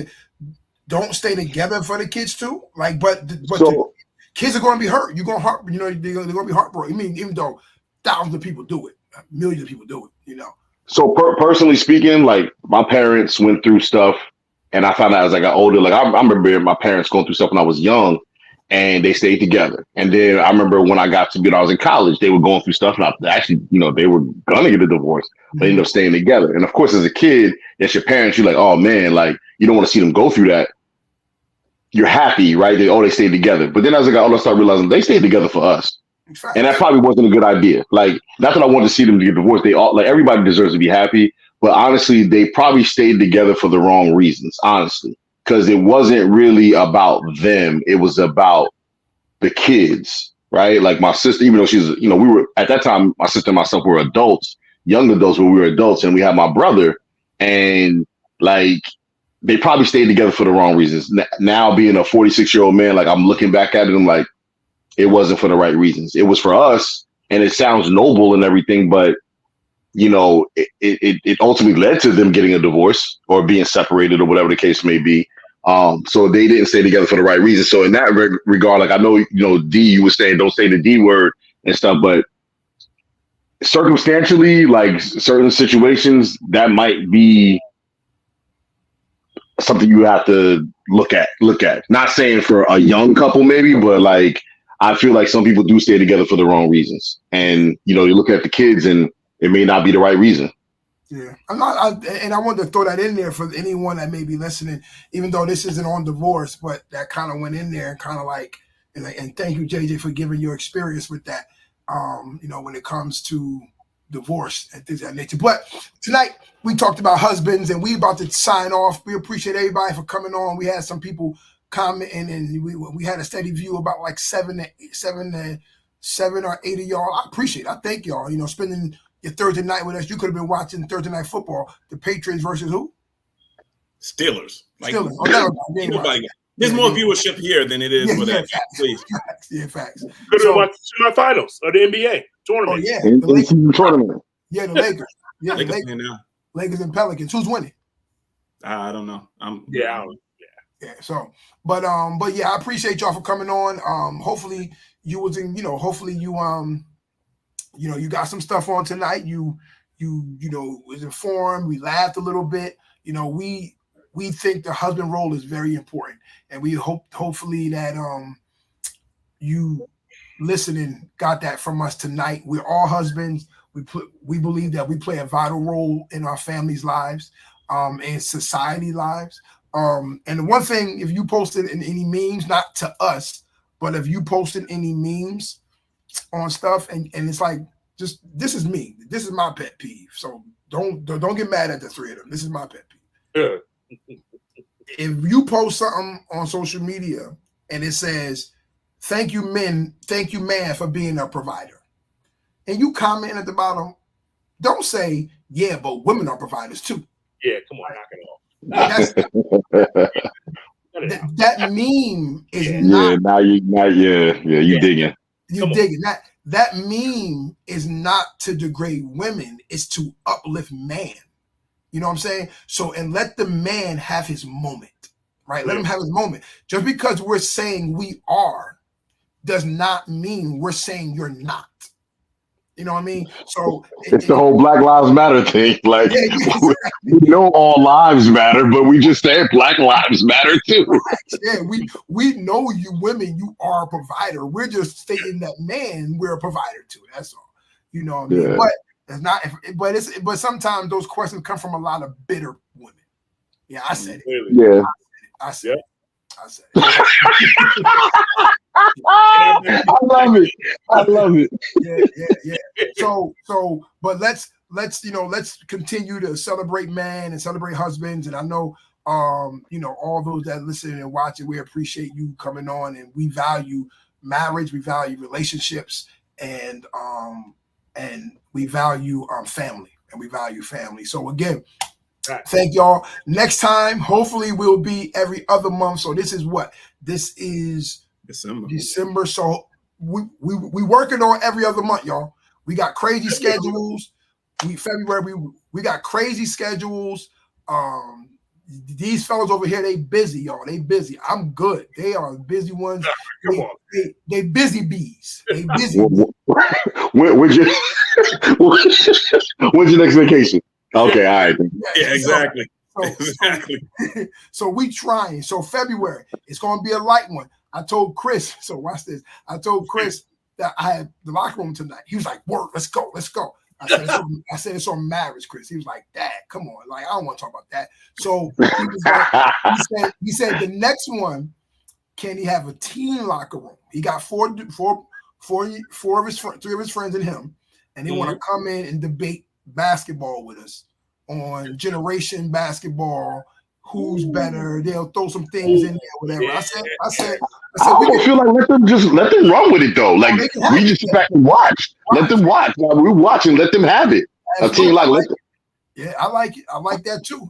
together for the kids too. Like, but the kids are going to be hurt. You're going to they're going to be heartbroken. I mean, even though thousands of people do it, millions of people do it. So personally speaking, like, my parents went through stuff, and I found out as I got older. Like, I remember my parents going through stuff when I was young, and they stayed together. And then I remember when I was in college, they were going through stuff, and actually, they were gonna get a divorce, but they ended up staying together. And of course, as a kid, that's your parents. You're like, oh man, like, you don't want to see them go through that. You're happy, right? They stayed together. But then as I got older, I started realizing they stayed together for us. Exactly. And that probably wasn't a good idea. Like, not that I wanted to see them get divorced. They all, like, everybody deserves to be happy, but honestly, they probably stayed together for the wrong reasons, honestly. Because it wasn't really about them. It was about the kids, right? Like, my sister, even though she's, we were, at that time, my sister and myself were adults, young adults, when we were adults, and we had my brother, and like, they probably stayed together for the wrong reasons. Now, being a 46-year-old man, like, I'm looking back at it, I'm like, it wasn't for the right reasons. It was for us, and it sounds noble and everything, but it ultimately led to them getting a divorce or being separated or whatever the case may be. So they didn't stay together for the right reason. So in that regard, like, I know, D, you were saying don't say the D word and stuff, but circumstantially, like, certain situations, that might be something you have to look at. Not saying for a young couple maybe, but like, I feel like some people do stay together for the wrong reasons. And, you look at the kids and it may not be the right reason. Yeah, and I wanted to throw that in there for anyone that may be listening, even though this isn't on divorce, but that kind of went in there and kind of like, and thank you, JJ, for giving your experience with that. When it comes to divorce and things of that nature. But tonight we talked about husbands, and we about to sign off. We appreciate everybody for coming on. We had some people commenting, and we had a steady view about like seven or eight of y'all. I appreciate it. I thank y'all. Spending your Thursday night with us. You could have been watching Thursday Night Football. The Patriots versus who? Steelers. Steelers. There's more viewership here than it is for that. Please. Facts. Could have watched the semifinals of the NBA tournament. Oh, yeah. The tournament. Yeah, the Lakers. Yeah, the Lakers and Pelicans. Who's winning? I don't know. Yeah. So, but yeah, I appreciate y'all for coming on. Hopefully you was in, hopefully you you got some stuff on tonight. You was informed. We laughed a little bit. We think the husband role is very important, and we hopefully that you listening got that from us tonight. We're all husbands. We believe that we play a vital role in our families' lives, and society lives. And the one thing, if you posted in any memes, not to us, but if you posted any memes on stuff, and it's like, just this is me. This is my pet peeve. So don't get mad at the three of them. This is my pet peeve. Yeah. If you post something on social media and it says, thank you, man, for being a provider, and you comment at the bottom, don't say, yeah, but women are providers too. Yeah, come on, knock it off. That meme is not. You digging. You digging. That meme is not to degrade women, it's to uplift man. You know what I'm saying? So, and let the man have his moment, right? Let him have his moment. Just because we're saying we are does not mean we're saying you're not. You know what I mean? So it's the whole Black Lives Matter thing. Like, exactly. we know all lives matter, but we just say Black Lives Matter too. Yeah, we know you women, you are a provider. We're just stating that man, we're a provider too. That's all. You know what I mean? Yeah. But it's not. But sometimes those questions come from a lot of bitter women. Yeah, I said it. Really? Yeah. I said it. I love it. Yeah. So, but let's continue to celebrate man and celebrate husbands. And I know, all those that listen and watch it, we appreciate you coming on, and we value marriage, we value relationships, and we value family, and we value family. So again, thank y'all. Next time, hopefully, we'll be every other month. So this is December. So we working on every other month, y'all. We got crazy schedules. February we got crazy schedules. These fellas over here, they busy, y'all. They busy. I'm good. They are busy ones. Come on. They busy bees. They busy. When's your next vacation? Okay, all right. Yeah, exactly. So we trying. So February, it's going to be a light one. I told Chris, so watch this. I told Chris that I had the locker room tonight. He was like, work, let's go. I said it's on marriage, Chris. He was like, Dad, come on. Like, I don't want to talk about that. So he was like, he said the next one, can he have a teen locker room? He got three of his friends and him, and they want to come in and debate basketball with us on generation basketball. Who's better? They'll throw some things in there, whatever. I said, I feel like let them run with it though. Like, we just sit back and watch. Let them watch. While we're watching, let them have it. A team like yeah, I like it. I like that too.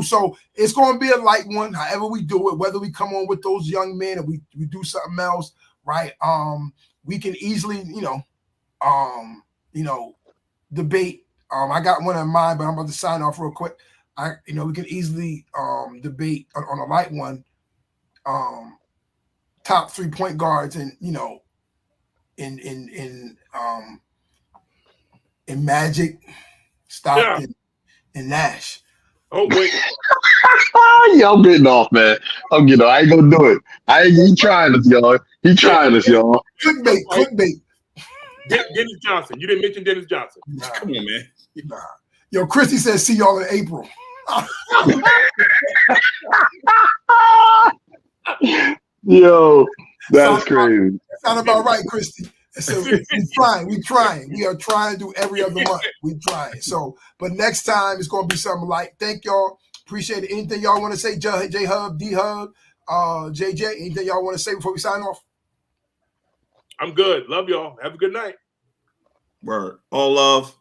So it's going to be a light one. However we do it, whether we come on with those young men or we do something else, right? We can easily, debate. I got one in mind, but I'm about to sign off real quick. We can easily debate on a light one, top 3 point guards, and in Magic, Stockton, and Nash. Oh wait, yeah, I'm getting off, man. I ain't gonna do it. He trying us, y'all. Clickbait. Dennis Johnson. You didn't mention Dennis Johnson. Nah. Come on, man. Nah. Yo, Christy says, see y'all in April. Yo, that's crazy. Sound about right, Christy. So we trying. We are trying to do every other month. We trying. So, but next time it's gonna be something like. Thank y'all. Appreciate it. Anything y'all want to say, J Hub, D Hub, JJ? Anything y'all want to say before we sign off? I'm good. Love y'all. Have a good night. Word. All love.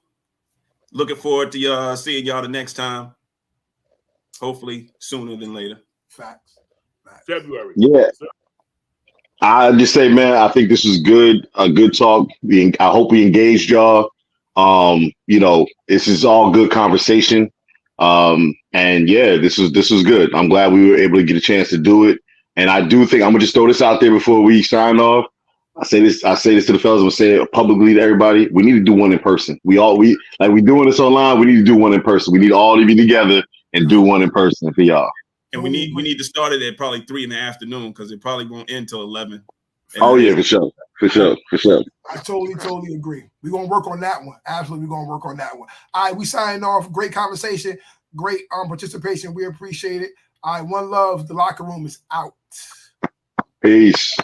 Looking forward to seeing y'all the next time. Hopefully sooner than later. Facts. February. Yeah. I just say, man, I think this was good. A good talk. I hope we engaged y'all. You know, this is all good conversation. And yeah, this was good. I'm glad we were able to get a chance to do it. And I do think I'm gonna just throw this out there before we sign off. I say this to the fellas. I'm gonna say it publicly to everybody. We need to do one in person. We doing this online. We need to do one in person. We need all to be together and do one in person for y'all. And we need to start it at probably 3 in the afternoon because it probably won't end till 11. Oh yeah, for sure. I totally agree. We're gonna work on that one. Absolutely, we're gonna work on that one. All right, we signing off. Great conversation, great participation. We appreciate it. All right, one love. The Locker Room is out. Peace.